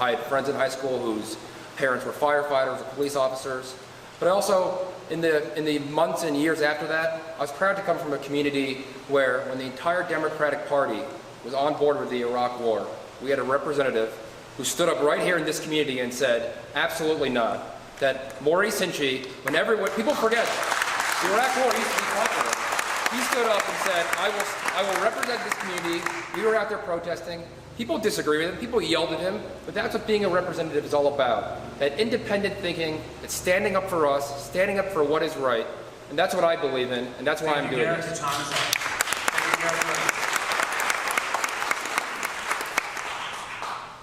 had friends in high school whose parents were firefighters or police officers. But also, in the months and years after that, I was proud to come from a community where, when the entire Democratic Party was on board with the Iraq War, we had a representative who stood up right here in this community and said, absolutely not. That Maurice Hinchey, people forget, the Iraq War used to be popular. He stood up and said, I will represent this community. We were out there protesting. People disagree with him. People yelled at him. But that's what being a representative is all about. That independent thinking, that standing up for us, standing up for what is right. And that's what I believe in, and that's why I'm doing this. Thank you, Gareth. Your time is up. Thank you, Gareth.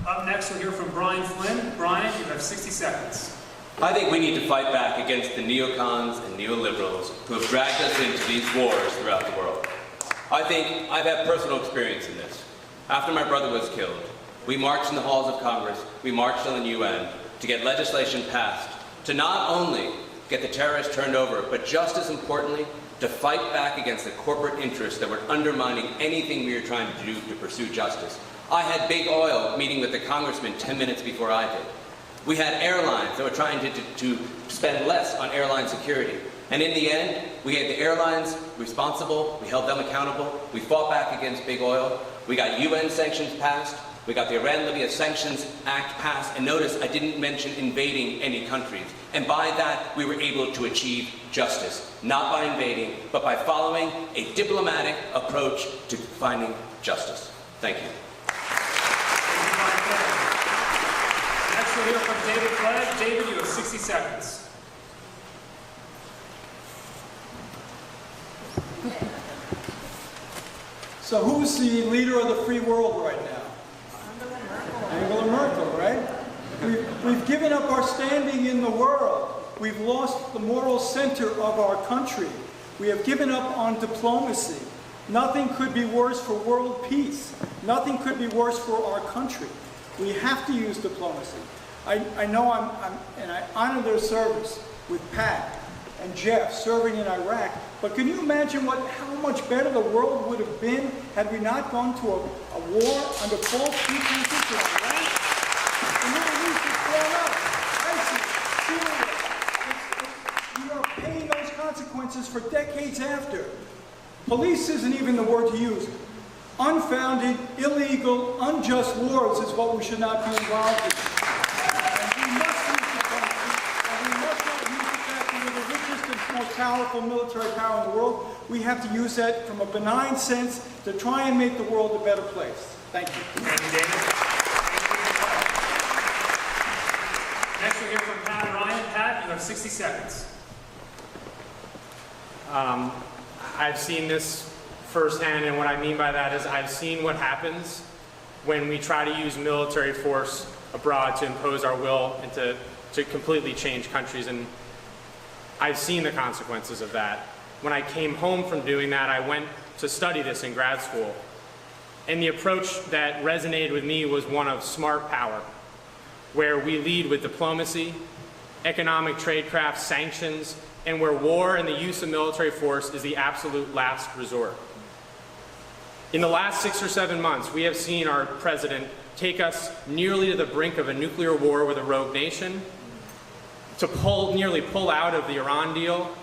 Up next, we'll hear from Brian Flynn. Brian, you have 60 seconds. I think we need to fight back against the neocons and neoliberals who have dragged us into these wars throughout the world. I think I've had personal experience in this. After my brother was killed, we marched in the halls of Congress, we marched on the UN to get legislation passed, to not only get the terrorists turned over, but just as importantly, to fight back against the corporate interests that were undermining anything we were trying to do to pursue justice. I had Big Oil meeting with the congressman 10 minutes before I did. We had airlines that were trying to spend less on airline security. And in the end, we had the airlines responsible, we held them accountable, we fought back against Big Oil, we got UN sanctions passed, we got the Iran-Libya Sanctions Act passed, and notice I didn't mention invading any countries. And by that, we were able to achieve justice, not by invading, but by following a diplomatic approach to finding justice. Thank you. Next, we'll hear from David Clegg. David, you have 60 seconds. So who's the leader of the free world right now? Angela Merkel, right? We've given up our standing in the world. We've lost the moral center of our country. We have given up on diplomacy. Nothing could be worse for world peace. Nothing could be worse for our country. We have to use diplomacy. I know and I honor their service with Pat and Jeff serving in Iraq, but can you imagine how much better the world would have been had we not gone to a war under false pretenses in Iraq? The Middle East is blown up. consequences for decades after. Police isn't even the word to use. Unfounded, illegal, unjust wars is what we should not be involved in. And we must use the country, and we must not use the fact that we're the richest and most powerful military power in the world. We have to use that from a benign sense to try and make the world a better place. Thank you. Thank you, David. Next we'll hear from Pat Ryan. Pat, you have 60 seconds. I've seen this firsthand, and what I mean by that is I've seen what happens when we try to use military force abroad to impose our will and to completely change countries, and I've seen the consequences of that. When I came home from doing that, I went to study this in grad school, and the approach that resonated with me was one of smart power, where we lead with diplomacy, economic tradecraft, sanctions, and where war and the use of military force is the absolute last resort. In the last 6 or 7 months, we have seen our president take us nearly to the brink of a nuclear war with a rogue nation, to nearly pull out of the Iran deal,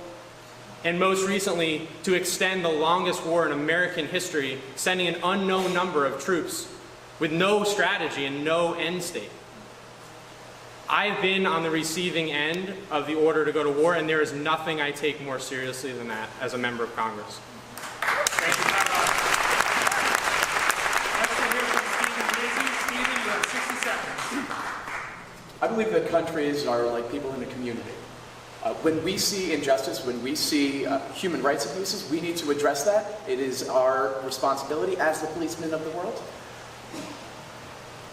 and most recently, to extend the longest war in American history, sending an unknown number of troops with no strategy and no end state. I've been on the receiving end of the order to go to war, and there is nothing I take more seriously than that as a member of Congress. Thank you, Pat Ryan. Next we'll hear from Stephen Brizzi. Stephen, you have 60 seconds. I believe that countries are like people in a community. When we see injustice, when we see human rights abuses, we need to address that. It is our responsibility as the policemen of the world.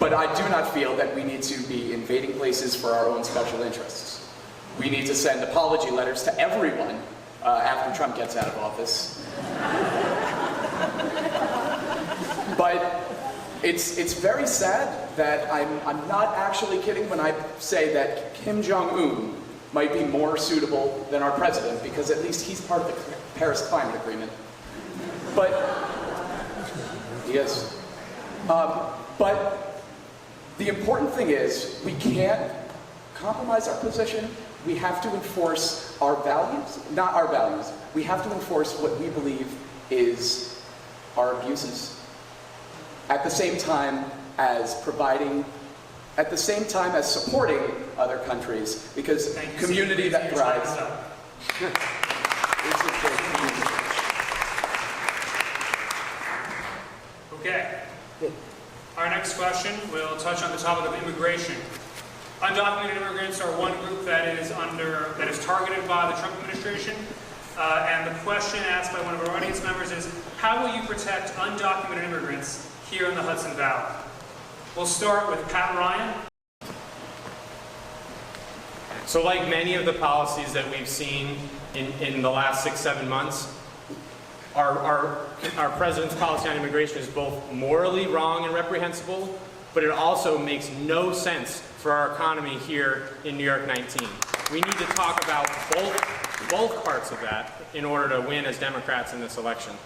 But I do not feel that we need to be invading places for our own special interests. We need to send apology letters to everyone after Trump gets out of office. But it's very sad that I'm not actually kidding when I say that Kim Jong-un might be more suitable than our president, because at least he's part of the Paris Climate Agreement. But he is. But the important thing is we can't compromise our position. We have to enforce our values, not our values. We have to enforce what we believe is our abuses. At the same time as supporting other countries, because community that thrives. Okay. Our next question will touch on the topic of immigration. Undocumented immigrants are one group that is targeted by the Trump administration. And the question asked by one of our audience members is, how will you protect undocumented immigrants here in the Hudson Valley? We'll start with Pat Ryan. So like many of the policies that we've seen in the last 6-7 months, our president's policy on immigration is both morally wrong and reprehensible, but it also makes no sense for our economy here in New York 19. We need to talk about both parts of that in order to win as Democrats in this election.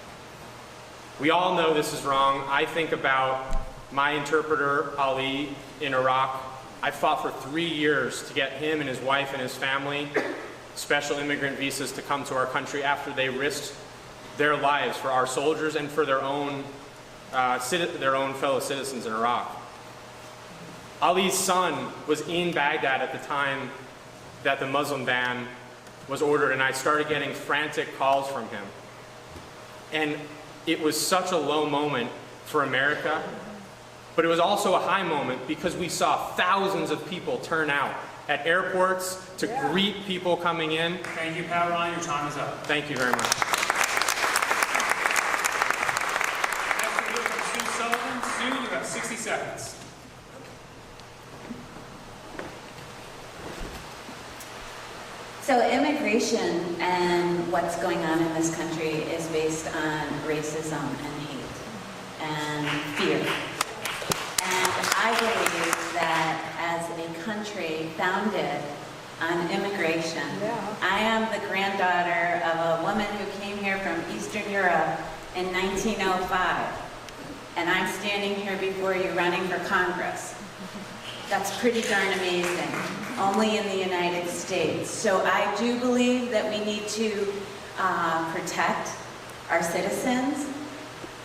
We all know this is wrong. I think about my interpreter, Ali, in Iraq. I fought for 3 years to get him and his wife and his family special immigrant visas to come to our country after they risked their lives for our soldiers and for their own fellow citizens in Iraq. Ali's son was in Baghdad at the time that the Muslim ban was ordered, and I started getting frantic calls from him. And it was such a low moment for America, but it was also a high moment because we saw thousands of people turn out at airports to greet people coming in. Thank you, Pat Ryan. Your time is up. Thank you very much. Next we'll hear from Sue Sullivan. Sue, you have 60 seconds. So immigration and what's going on in this country is based on racism and hate and fear. And I believe that as a country founded on immigration, I am the granddaughter of a woman who came here from Eastern Europe in 1905. And I'm standing here before you running for Congress. That's pretty darn amazing. Only in the United States. So I do believe that we need to protect our citizens,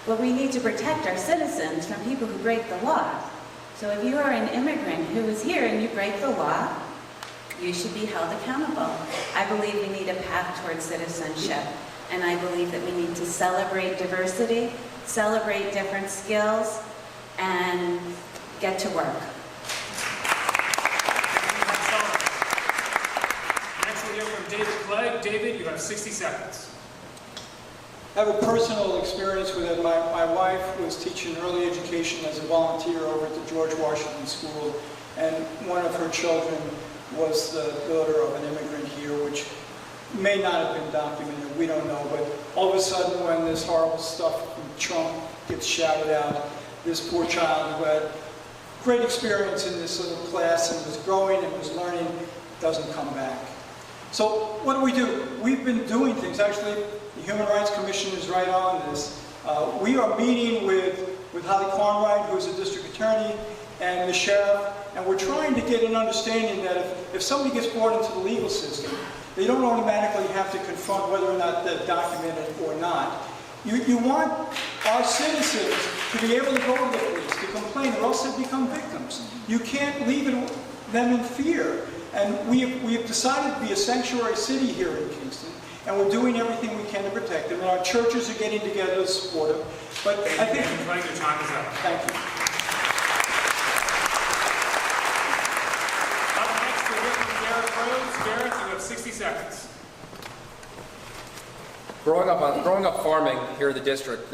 well, we need to protect our citizens from people who break the law. So if you are an immigrant who is here and you break the law, you should be held accountable. I believe we need a path towards citizenship, and I believe that we need to celebrate diversity, celebrate different skills, and get to work. Next we'll hear from David Clegg. David, you have 60 seconds. I have a personal experience with it. My wife was teaching early education as a volunteer over at the George Washington School, and one of her children was the daughter of an immigrant here, which may not have been documented, we don't know, but all of a sudden when this horrible stuff from Trump gets shouted out, this poor child who had great experience in this little class and was growing and was learning doesn't come back. So what do? We've been doing things. Actually, the Human Rights Commission is right on this. We are meeting with Holly Carnwright, who's a district attorney, and the sheriff, and we're trying to get an understanding that if somebody gets brought into the legal system, they don't automatically have to confront whether or not they're documented or not. You want our citizens to be able to go to the police, to complain, or else they become victims. You can't leave them in fear. And we have decided to be a sanctuary city here in Kingston, and we're doing everything we can to protect them, and our churches are getting together to support them. But I think... Your time is up. Thank you. Up next, we'll hear from Gareth Rhodes. Gareth, you have 60 seconds. Growing up farming here in the district,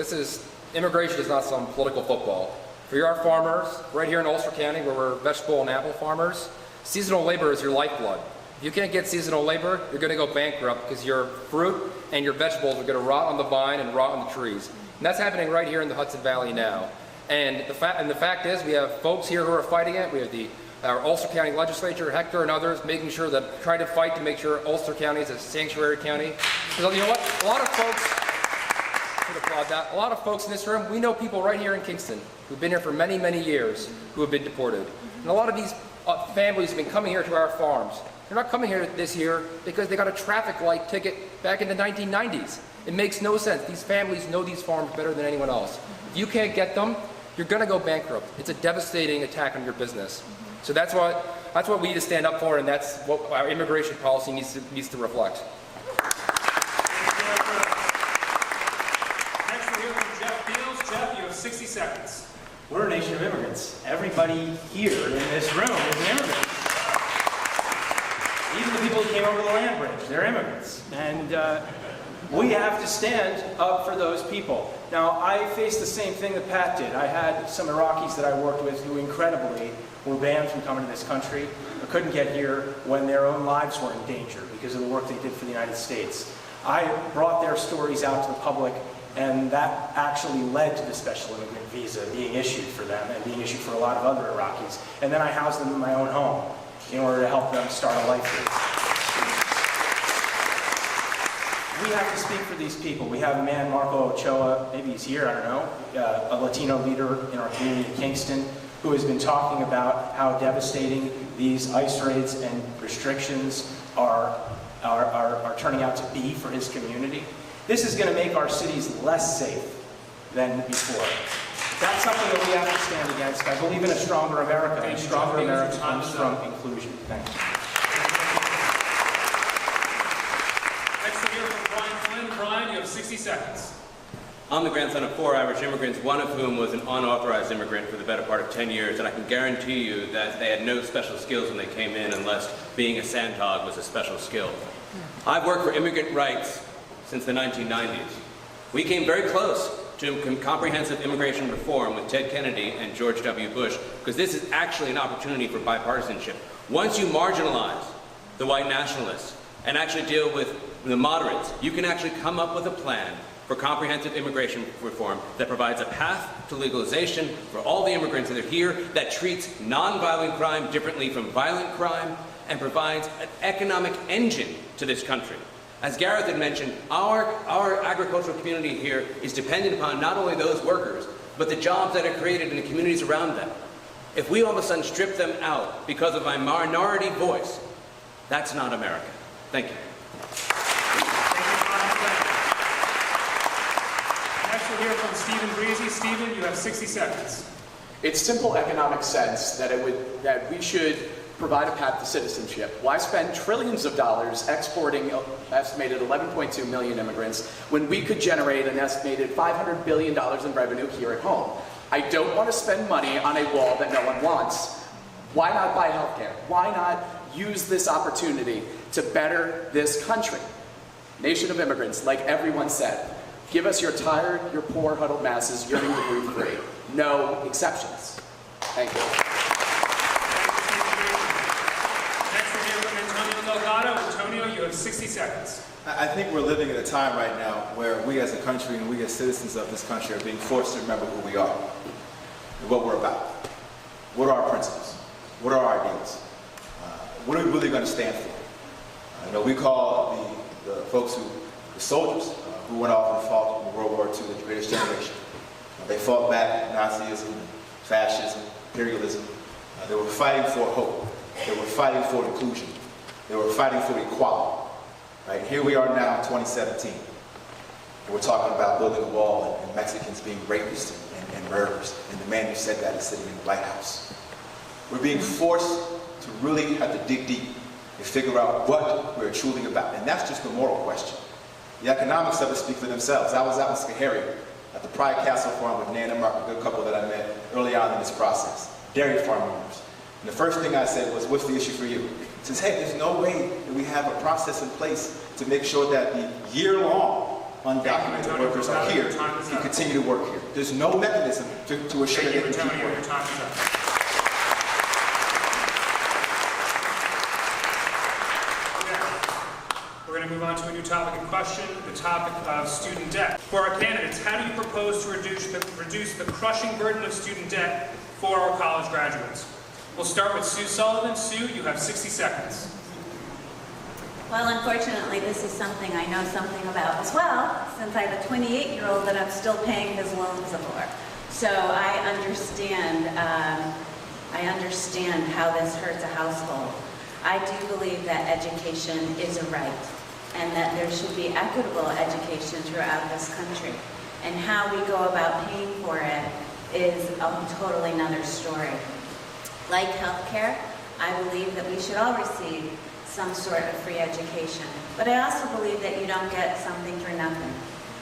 immigration is not some political football. For our farmers, right here in Ulster County, where we're vegetable and apple farmers, seasonal labor is your lifeblood. If you can't get seasonal labor, you're going to go bankrupt because your fruit and your vegetables are going to rot on the vine and rot on the trees. And that's happening right here in the Hudson Valley now. And the fact is, we have folks here who are fighting it. We have our Ulster County Legislature, Hector and others, making sure trying to fight to make sure Ulster County is a sanctuary county. Because you know what? A lot of folks in this room, we know people right here in Kingston who've been here for many, many years who have been deported. And a lot of these families have been coming here to our farms. They're not coming here this year because they got a traffic light ticket back in the 1990s. It makes no sense. These families know these farms better than anyone else. If you can't get them, you're going to go bankrupt. It's a devastating attack on your business. So that's what we need to stand up for, and that's what our immigration policy needs to reflect. Next, we'll hear from Jeff Beals. Jeff, you have 60 seconds. We're a nation of immigrants. Everybody here in this room is an immigrant. Even the people who came over the land bridge, they're immigrants. And we have to stand up for those people. Now, I faced the same thing that Pat did. I had some Iraqis that I worked with who incredibly were banned from coming to this country or couldn't get here when their own lives were in danger because of the work they did for the United States. I brought their stories out to the public, and that actually led to the special immigrant visa being issued for them and being issued for a lot of other Iraqis. And then I housed them in my own home in order to help them start a life here. We have to speak for these people. We have a man, Marco Ochoa, maybe he's here, I don't know, a Latino leader in our community in Kingston, who has been talking about how devastating these ICE raids and restrictions are turning out to be for his community. This is going to make our cities less safe than before. That's something that we have to stand against. I believe in a stronger America, and a stronger America comes from inclusion. Thanks. Next, we'll hear from Brian Flynn. Brian, you have 60 seconds. I'm the grandson of 4 Irish immigrants, one of whom was an unauthorized immigrant for the better part of 10 years, and I can guarantee you that they had no special skills when they came in unless being a sandhog was a special skill. I've worked for immigrant rights since the 1990s. We came very close to comprehensive immigration reform with Ted Kennedy and George W. Bush, because this is actually an opportunity for bipartisanship. Once you marginalize the white nationalists and actually deal with the moderates, you can actually come up with a plan for comprehensive immigration reform that provides a path to legalization for all the immigrants that are here, that treats nonviolent crime differently from violent crime, and provides an economic engine to this country. As Gareth had mentioned, our agricultural community here is dependent upon not only those workers, but the jobs that are created in the communities around them. If we all of a sudden strip them out because of a minority voice, that's not America. Thank you. Thank you, Brian Flynn. Next we'll hear from Stephen Breezy. Stephen, you have 60 seconds. It's simple economic sense that we should provide a path to citizenship. Why spend trillions of dollars exporting estimated 11.2 million immigrants when we could generate an estimated $500 billion in revenue here at home? I don't want to spend money on a wall that no one wants. Why not buy healthcare? Why not use this opportunity to better this country? Nation of immigrants, like everyone said, give us your tired, your poor, huddled masses yearning to breathe free. No exceptions. Thank you. Next we'll hear from Antonio Delgado. Antonio, you have 60 seconds. I think we're living in a time right now where we as a country and we as citizens of this country are being forced to remember who we are and what we're about. What are our principles? What are our ideals? What are we really going to stand for? We call the folks the soldiers who went off and fought in World War II, the greatest generation. They fought back Nazism, fascism, imperialism. They were fighting for hope. They were fighting for inclusion. They were fighting for equality. Right? Here we are now, 2017. And we're talking about building a wall and Mexicans being rapists and murderers. And the man who said that is sitting in the White House. We're being forced to really have to dig deep and figure out what we're truly about. And that's just the moral question. The economics of it speak for themselves. I was out in Schoharie at the Pride Castle Farm with Nan and Mark, a good couple that I met early on in this process, dairy farm owners. And the first thing I said was, what's the issue for you? He says, hey, there's no way that we have a process in place to make sure that the year-long undocumented workers are here and continue to work here. There's no mechanism to assure that they can keep working. We're going to move on to a new topic in question, the topic of student debt. For our candidates, how do you propose to reduce the crushing burden of student debt for our college graduates? We'll start with Sue Sullivan. Sue, you have 60 seconds. Well, unfortunately, this is something I know something about as well, since I have a 28-year-old that I'm still paying his loans for. So I understand how this hurts a household. I do believe that education is a right, and that there should be equitable education throughout this country. And how we go about paying for it is a totally another story. Like healthcare, I believe that we should all receive some sort of free education. But I also believe that you don't get something for nothing.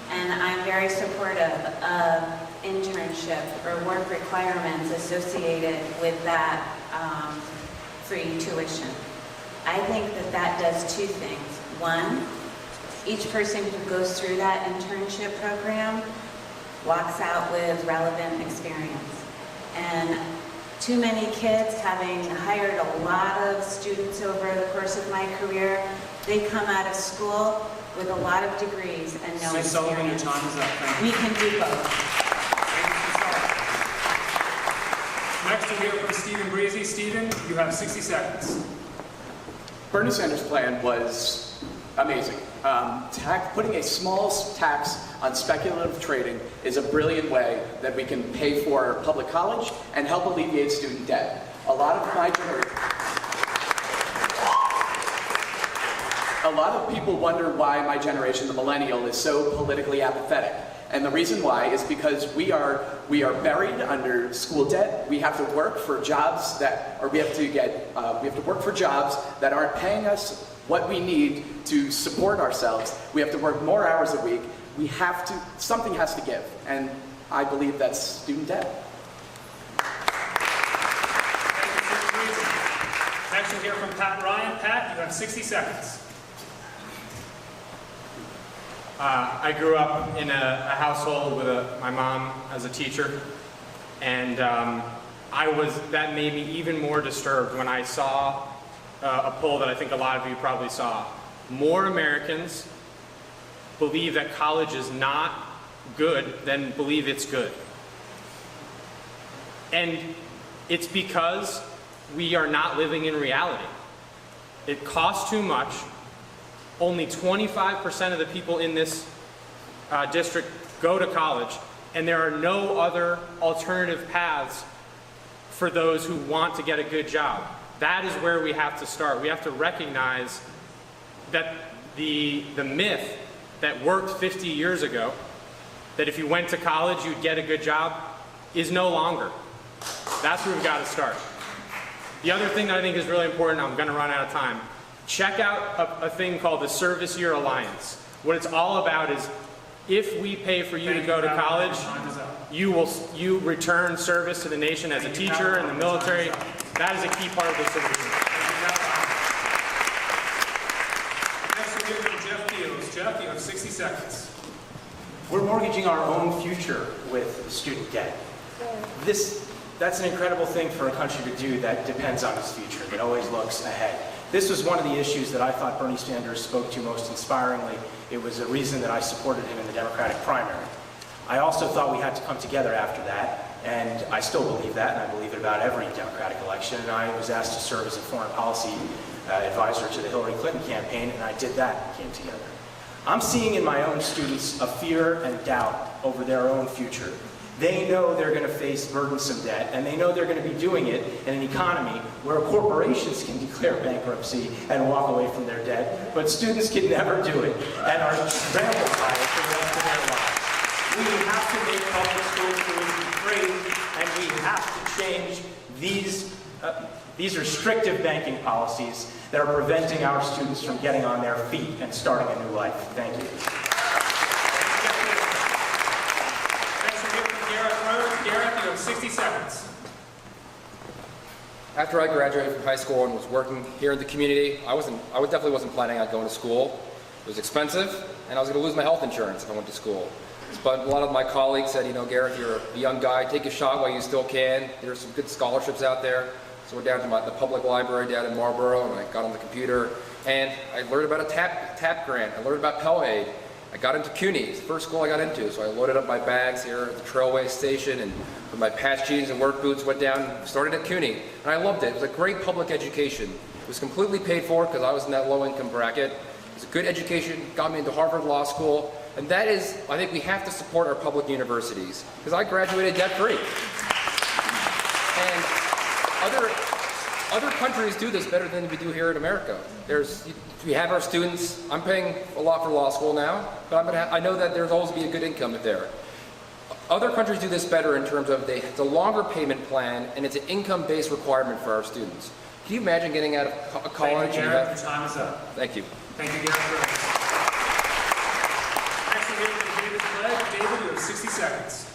And I'm very supportive of internship or work requirements associated with that free tuition. I think that that does two things. One, each person who goes through that internship program walks out with relevant experience. And too many kids, having hired a lot of students over the course of my career, they come out of school with a lot of degrees and no experience. Sullivan, your time is up. Thank you. We can do both. Next, we'll hear from Stephen Breezy. Stephen, you have 60 seconds. Bernie Sanders' plan was amazing. Putting a small tax on speculative trading is a brilliant way that we can pay for public college and help alleviate student debt. A lot of people wonder why my generation, the millennial, is so politically apathetic. And the reason why is because we are buried under school debt. We have to work for jobs we have to work for jobs that aren't paying us what we need to support ourselves. We have to work more hours a week. Something has to give. And I believe that's student debt. Next, we'll hear from Pat Ryan. Pat, you have 60 seconds. I grew up in a household with my mom as a teacher, and that made me even more disturbed when I saw a poll that I think a lot of you probably saw. More Americans believe that college is not good than believe it's good. And it's because we are not living in reality. It costs too much. Only 25% of the people in this district go to college, and there are no other alternative paths for those who want to get a good job. That is where we have to start. We have to recognize that the myth that worked 50 years ago that if you went to college, you'd get a good job, is no longer. That's where we've got to start. The other thing that I think is really important, I'm going to run out of time, check out a thing called the Service Year Alliance. What it's all about is if we pay for you to go to college, you return service to the nation as a teacher in the military. That is a key part of the solution. Next we'll hear from Jeff Beals. Jeff, you have 60 seconds. We're mortgaging our own future with student debt. That's an incredible thing for a country to do that depends on its future, that always looks ahead. This was one of the issues that I thought Bernie Sanders spoke to most inspiringly. It was a reason that I supported him in the Democratic primary. I also thought we had to come together after that, and I still believe that, and I believe it about every Democratic election, and I was asked to serve as a foreign policy advisor to the Hillary Clinton campaign, and I did that and came together. I'm seeing in my own students a fear and doubt over their own future. They know they're going to face burdensome debt, and they know they're going to be doing it in an economy where corporations can declare bankruptcy and walk away from their debt, but students can never do it and are trampled by it for the rest of their lives. We have to make public schools free, and we have to change these restrictive banking policies that are preventing our students from getting on their feet and starting a new life. Thank you. Garrett, you have 60 seconds. After I graduated from high school and was working here in the community, I definitely wasn't planning on going to school. It was expensive, and I was going to lose my health insurance if I went to school. But a lot of my colleagues said, you know, Garrett, you're a young guy, take a shot while you still can. There's some good scholarships out there. So I went down to the public library down in Marlboro, and I got on the computer, and I learned about a TAP grant. I learned about Pell Aid. I got into CUNY. It's the first school I got into, so I loaded up my bags here at the Trailway Station, and with my patch jeans and work boots, went down, started at CUNY, and I loved it. It was a great public education. It was completely paid for because I was in that low-income bracket. It was a good education, got me into Harvard Law School, and that is, I think we have to support our public universities, because I graduated debt-free. And other countries do this better than we do here in America. We have our students. I'm paying a lot for law school now, but I know that there's always be a good income there. Other countries do this better in terms of it's a longer payment plan, and it's an income-based requirement for our students. Can you imagine getting out of college? Thank you, Garrett. Your time is up. Thank you. Thank you, Garrett. Next, we'll hear from David Clegg. David, you have 60 seconds.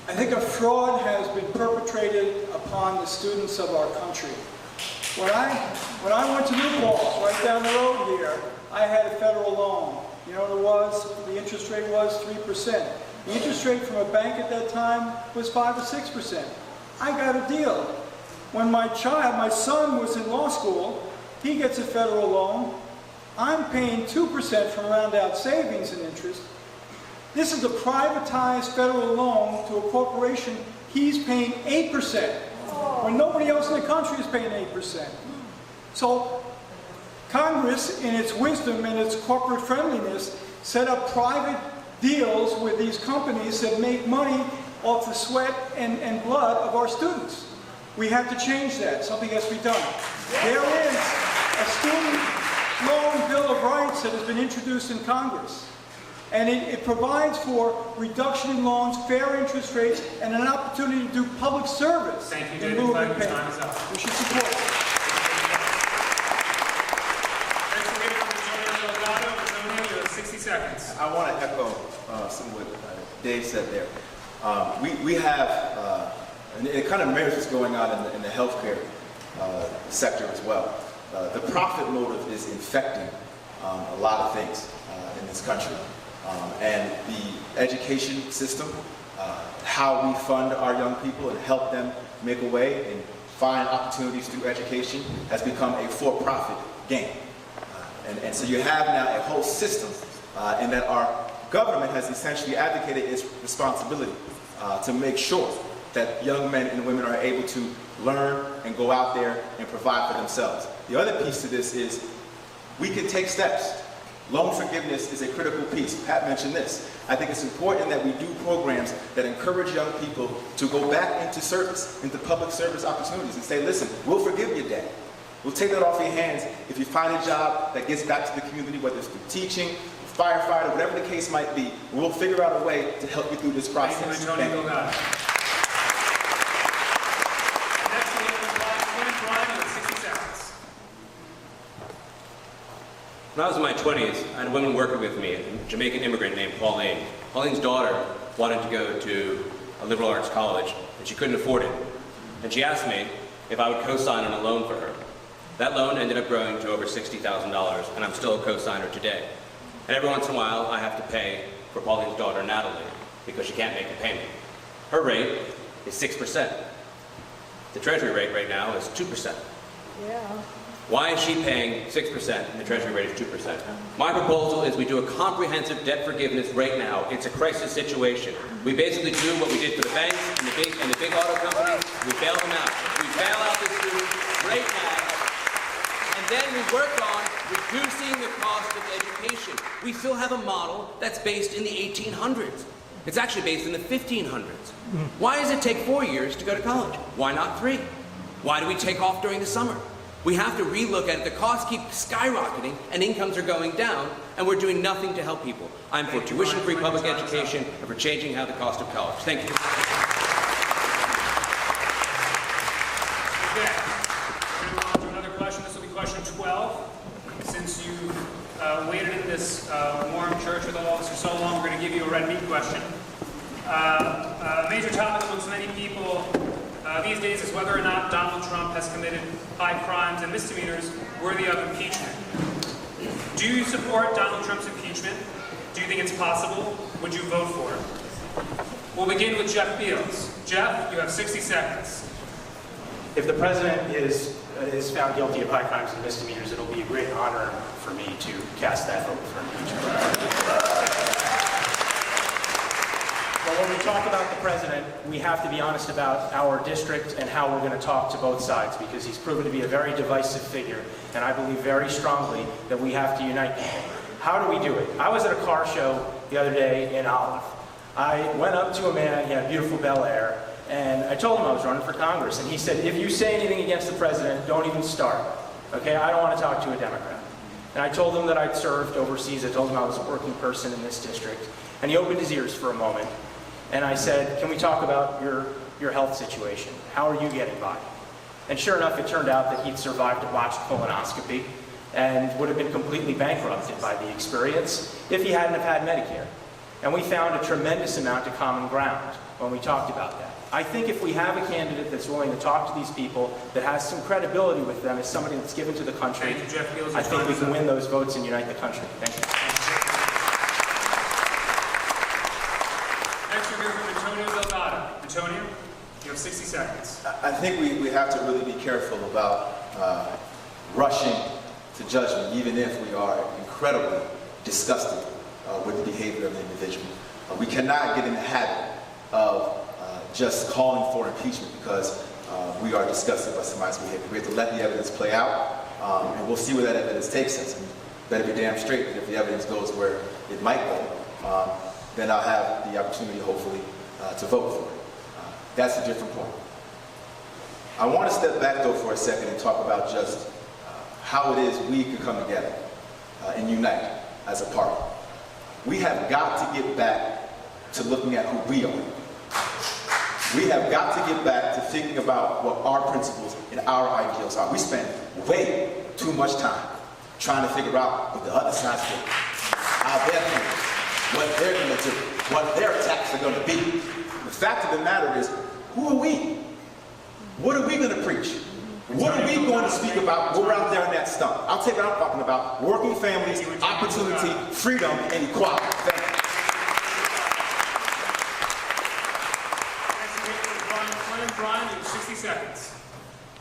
I think a fraud has been perpetrated upon the students of our country. When I went to New Paltz, right down the road here, I had a federal loan. You know what it was? The interest rate was 3%. The interest rate from a bank at that time was 5 or 6%. I got a deal. When my son was in law school, he gets a federal loan. I'm paying 2% from Roundout Savings and interest. This is a privatized federal loan to a corporation. He's paying 8%, when nobody else in the country is paying 8%. So Congress, in its wisdom and its corporate friendliness, set up private deals with these companies that make money off the sweat and blood of our students. We have to change that. Something has to be done. There is a student loan Bill of Rights that has been introduced in Congress. And it provides for reduction in loans, fair interest rates, and an opportunity to do public service. Thank you, David. Your time is up. We should support it. Next, we'll hear from Antonio Delgado. Antonio, you have 60 seconds. I want to echo some of what Dave said there. We have, and it kind of mirrors what's going on in the healthcare sector as well. The profit motive is infecting a lot of things in this country. And the education system, how we fund our young people and help them make a way and find opportunities through education has become a for-profit game. And so you have now a whole system in that our government has essentially advocated its responsibility to make sure that young men and women are able to learn and go out there and provide for themselves. The other piece to this is we can take steps. Loan forgiveness is a critical piece. Pat mentioned this. I think it's important that we do programs that encourage young people to go back into service, into public service opportunities and say, listen, we'll forgive your debt. We'll take that off your hands if you find a job that gets back to the community, whether it's through teaching, firefighter, whatever the case might be. We'll figure out a way to help you through this process. Thank you, Antonio Delgado. Next, we have Brian with 60 seconds. When I was in my 20s, I had a woman working with me, a Jamaican immigrant named Pauline. Pauline's daughter wanted to go to a liberal arts college, and she couldn't afford it. And she asked me if I would co-sign on a loan for her. That loan ended up growing to over $60,000, and I'm still a co-signer today. And every once in a while, I have to pay for Pauline's daughter, Natalie, because she can't make a payment. Her rate is 6%. The Treasury rate right now is 2%. Yeah. Why is she paying 6% and the Treasury rate is 2%? My proposal is we do a comprehensive debt forgiveness right now. It's a crisis situation. We basically do what we did for the banks and the big auto companies. We bail them out. We bail out the students right now. And then we work on reducing the cost of education. We still have a model that's based in the 1800s. It's actually based in the 1500s. Why does it take 4 years to go to college? Why not 3? Why do we take off during the summer? We have to relook at it. The costs keep skyrocketing and incomes are going down, and we're doing nothing to help people. I'm for tuition-free public education and for changing how the cost of college. Thank you. Okay. We're going to move on to another question. This will be question 12. Since you waited in this warm church with all of us for so long, we're going to give you a red meat question. A major topic amongst many people these days is whether or not Donald Trump has committed high crimes and misdemeanors worthy of impeachment. Do you support Donald Trump's impeachment? Do you think it's possible? Would you vote for it? We'll begin with Jeff Beals. Jeff, you have 60 seconds. If the president is found guilty of high crimes and misdemeanors, it'll be a great honor for me to cast that vote for impeachment. But when we talk about the president, we have to be honest about our district and how we're going to talk to both sides, because he's proven to be a very divisive figure, and I believe very strongly that we have to unite people. How do we do it? I was at a car show the other day in Olive. I went up to a man, he had beautiful Bel Air, and I told him I was running for Congress, and he said, if you say anything against the president, don't even start. Okay, I don't want to talk to a Democrat. And I told him that I'd served overseas. I told him I was a working person in this district. And he opened his ears for a moment. And I said, can we talk about your health situation? How are you getting by? And sure enough, it turned out that he'd survived a botched colonoscopy and would have been completely bankrupted by the experience if he hadn't have had Medicare. And we found a tremendous amount of common ground when we talked about that. I think if we have a candidate that's willing to talk to these people, that has some credibility with them, as somebody that's given to the country, Thank you, Jeff Beals. I think we can win those votes and unite the country. Thank you. Next, we'll hear from Antonio Delgado. Antonio, you have 60 seconds. I think we have to really be careful about rushing to judgment, even if we are incredibly disgusted with the behavior of the individual. We cannot get in the habit of just calling for impeachment because we are disgusted by somebody's behavior. We have to let the evidence play out, and we'll see where that evidence takes us. And better be damn straight that if the evidence goes where it might go, then I'll have the opportunity, hopefully, to vote for it. That's a different point. I want to step back, though, for a second and talk about just how it is we can come together and unite as a party. We have got to get back to looking at who we are. We have got to get back to thinking about what our principles and our ideals are. We spend way too much time trying to figure out what the other side's doing, how they're thinking, what they're going to do, what their attacks are going to be. The fact of the matter is, who are we? What are we going to preach? What are we going to speak about when we're out there on that stump? I'll tell you what I'm talking about. Working families, opportunity, freedom, and equality. Thank you. Brian, you have 60 seconds.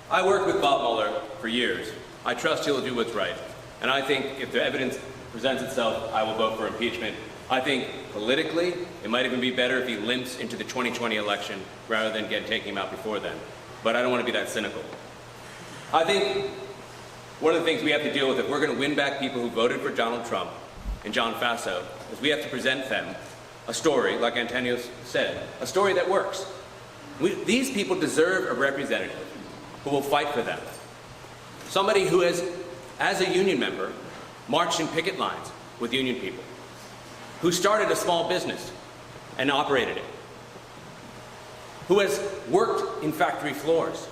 I worked with Bob Mueller for years. I trust he'll do what's right. And I think if the evidence presents itself, I will vote for impeachment. I think politically, it might even be better if he limps into the 2020 election rather than taking him out before then. But I don't want to be that cynical. I think one of the things we have to deal with if we're going to win back people who voted for Donald Trump and John Faso is we have to present them a story, like Antonio said, a story that works. These people deserve a representative who will fight for them. Somebody who has, as a union member, marched in picket lines with union people. who started a small business and operated it, who has worked in factory floors,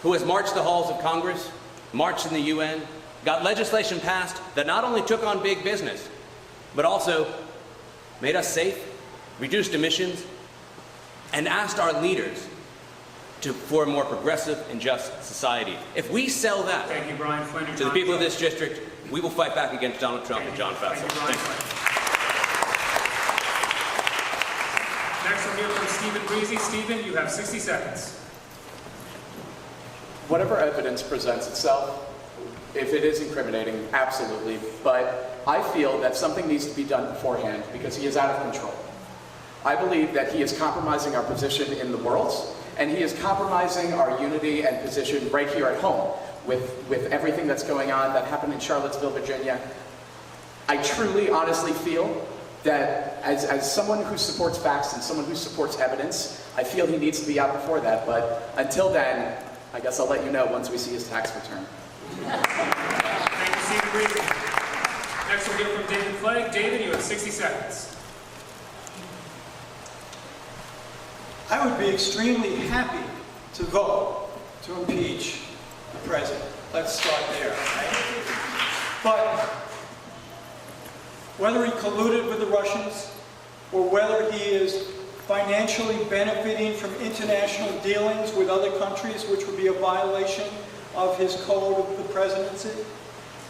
who has marched the halls of Congress, marched in the UN, got legislation passed that not only took on big business, but also made us safe, reduced emissions, and asked our leaders for a more progressive and just society. If we sell that Thank you, Brian Flynn. Your to the time's people of up. this district, we will fight back against Donald Trump and John Faso. Thank you, Brian Thank you. Flynn. Next, we'll hear from Stephen Breezy. Stephen, you have 60 seconds. Whatever evidence presents itself, if it is incriminating, absolutely. But I feel that something needs to be done beforehand because he is out of control. I believe that he is compromising our position in the world, and he is compromising our unity and position right here at home with everything that's going on that happened in Charlottesville, Virginia. I truly, honestly feel that as someone who supports facts and someone who supports evidence, I feel he needs to be out before that. But until then, I guess I'll let you know once we see his tax return. Thank you, Stephen Breezy. Next, we'll hear from David Clegg. David, you have 60 seconds. I would be extremely happy to vote to impeach the president. Let's start there, right? But whether he colluded with the Russians or whether he is financially benefiting from international dealings with other countries, which would be a violation of his code of the presidency,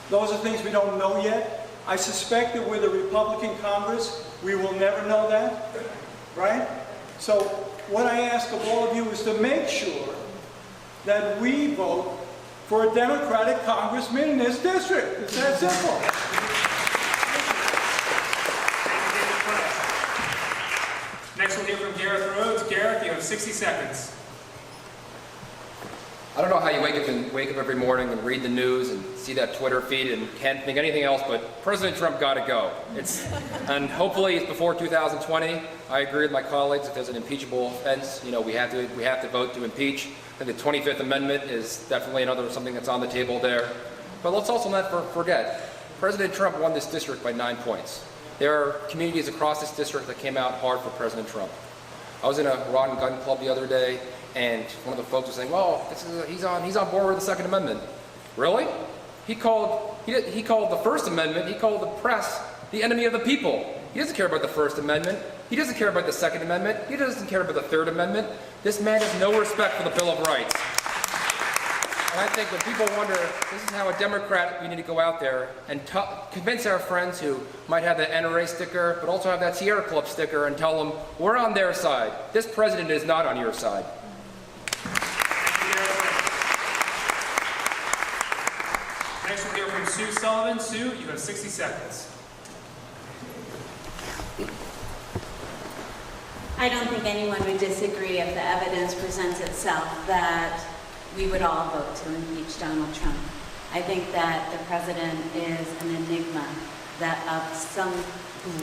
those are things we don't know yet. I suspect that with a Republican Congress, we will never know that, right? So what I ask of all of you is to make sure that we vote for a Democratic congressman in this district. It's that simple. Next, we'll hear from Gareth Rhodes. Gareth, you have 60 seconds. I don't know how you wake up every morning and read the news and see that Twitter feed and can't think anything else, but President Trump got to go. And hopefully it's before 2020. I agree with my colleagues. If there's an impeachable offense, we have to vote to impeach. I think the 25th Amendment is definitely something that's on the table there. But let's also not forget, President Trump won this district by 9 points. There are communities across this district that came out hard for President Trump. I was in a Rod and Gun Club the other day, and one of the folks was saying, "Well, he's on board with the Second Amendment." Really? He called the First Amendment. He called the press the enemy of the people. He doesn't care about the First Amendment. He doesn't care about the Second Amendment. He doesn't care about the Third Amendment. This man has no respect for the Bill of Rights. And I think when people wonder, this is how a Democrat, we need to go out there and convince our friends who might have that NRA sticker, but also have that Sierra Club sticker, and tell them, we're on their side. This president is not on your side. Next, we'll hear from Sue Sullivan. Sue, you have 60 seconds. I don't think anyone would disagree if the evidence presents itself that we would all vote to impeach Donald Trump. I think that the president is an enigma of some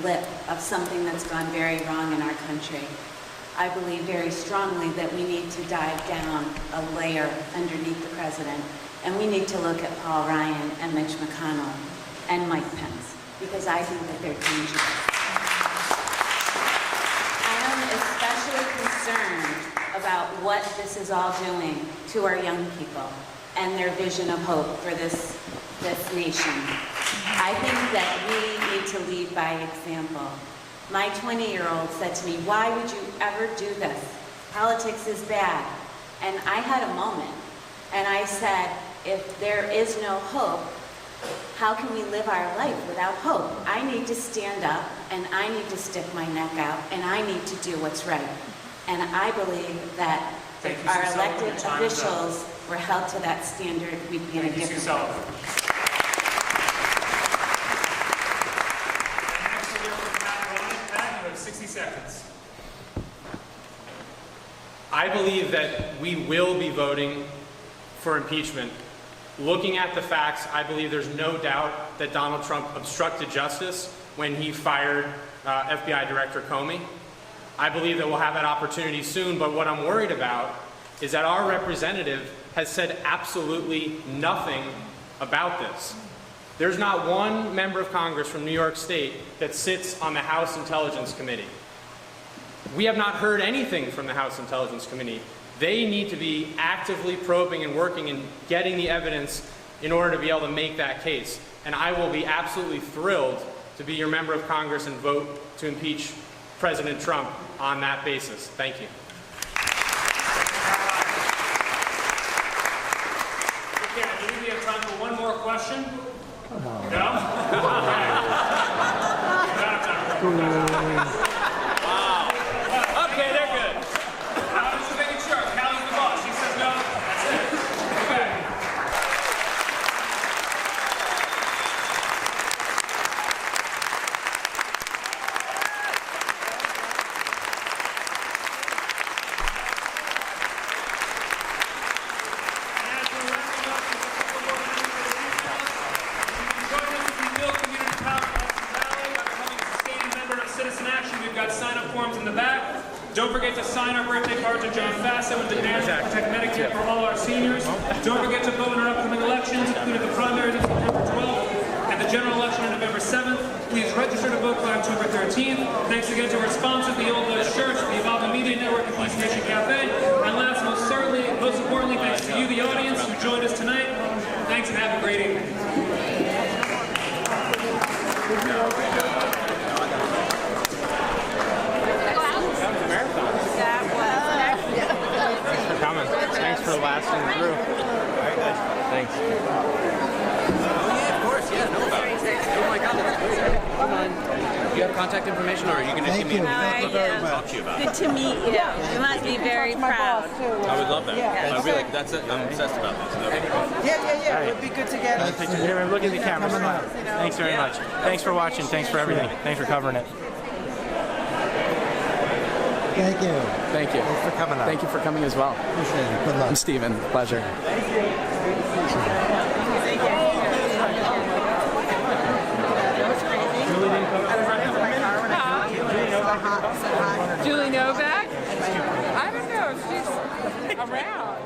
blip of something that's gone very wrong in our country. I believe very strongly that we need to dive down a layer underneath the president, and we need to look at Paul Ryan and Mitch McConnell and Mike Pence, because I think that they're dangerous. Especially concerned about what this is all doing to our young people and their vision of hope for this nation. I think that we need to lead by example. My 20-year-old said to me, "Why would you ever do this? Politics is bad." And I had a moment, and I said, if there is no hope, how can we live our life without hope? I need to stand up, and I need to stick my neck out, and I need to do what's right. And I believe that if our elected officials were held to that standard, we'd be in a different place. Next, we'll hear from Pat Ryan. Pat, you have 60 seconds. I believe that we will be voting for impeachment. Looking at the facts, I believe there's no doubt that Donald Trump obstructed justice when he fired FBI Director Comey. I believe that we'll have that opportunity soon, but what I'm worried about is that our representative has said absolutely nothing about this. There's not one member of Congress from New York State that sits on the House Intelligence Committee. We have not heard anything from the House Intelligence Committee. They need to be actively probing and working and getting the evidence in order to be able to make that case. And I will be absolutely thrilled to be your member of Congress and vote to impeach President Trump on that basis. Thank you. Okay, I believe we have time for one more question. No? Okay. Wow. Okay, they're good. I'm just making sure. Callie's the boss. She says no. That's it. Okay. As we're wrapping up with a couple more minutes of details, join us at the Mill Community College in Hudson Valley by becoming a sustaining member of Citizen Action. We've got sign-up forms in the back. Don't forget to sign our birthday card to John Faso and demand to protect Medicare for all our seniors. Don't forget to vote in our upcoming elections, including the primaries on September 12th and the general election on November 7th. Please register to vote by October 13th. Thanks again to our sponsors, the Old West Church, the Evolving Media Network, and Police Nation Cafe. And last, most importantly, thanks to you, the audience, who joined us tonight. Thanks and have a great evening. Thanks for coming. Thanks for lasting through. Very good. Thanks. Yeah, of course, yeah, know about it. Oh my God, that's great. Come on. Do you have contact information, or are you going to give me talk to you about it? Good to meet you. You must be very proud. I would love that. I really, that's it. I'm obsessed about this. Yeah. It would be good to get a picture. Here, look at the camera. Smile. Thanks very much. Thanks for watching. Thanks for everything. Thanks for covering it. Thank you. Thank you. Thanks for coming out. Thank you for coming as well. Appreciate it. Good luck. I'm Steven. Pleasure. Julie Novak? I don't know if she's around.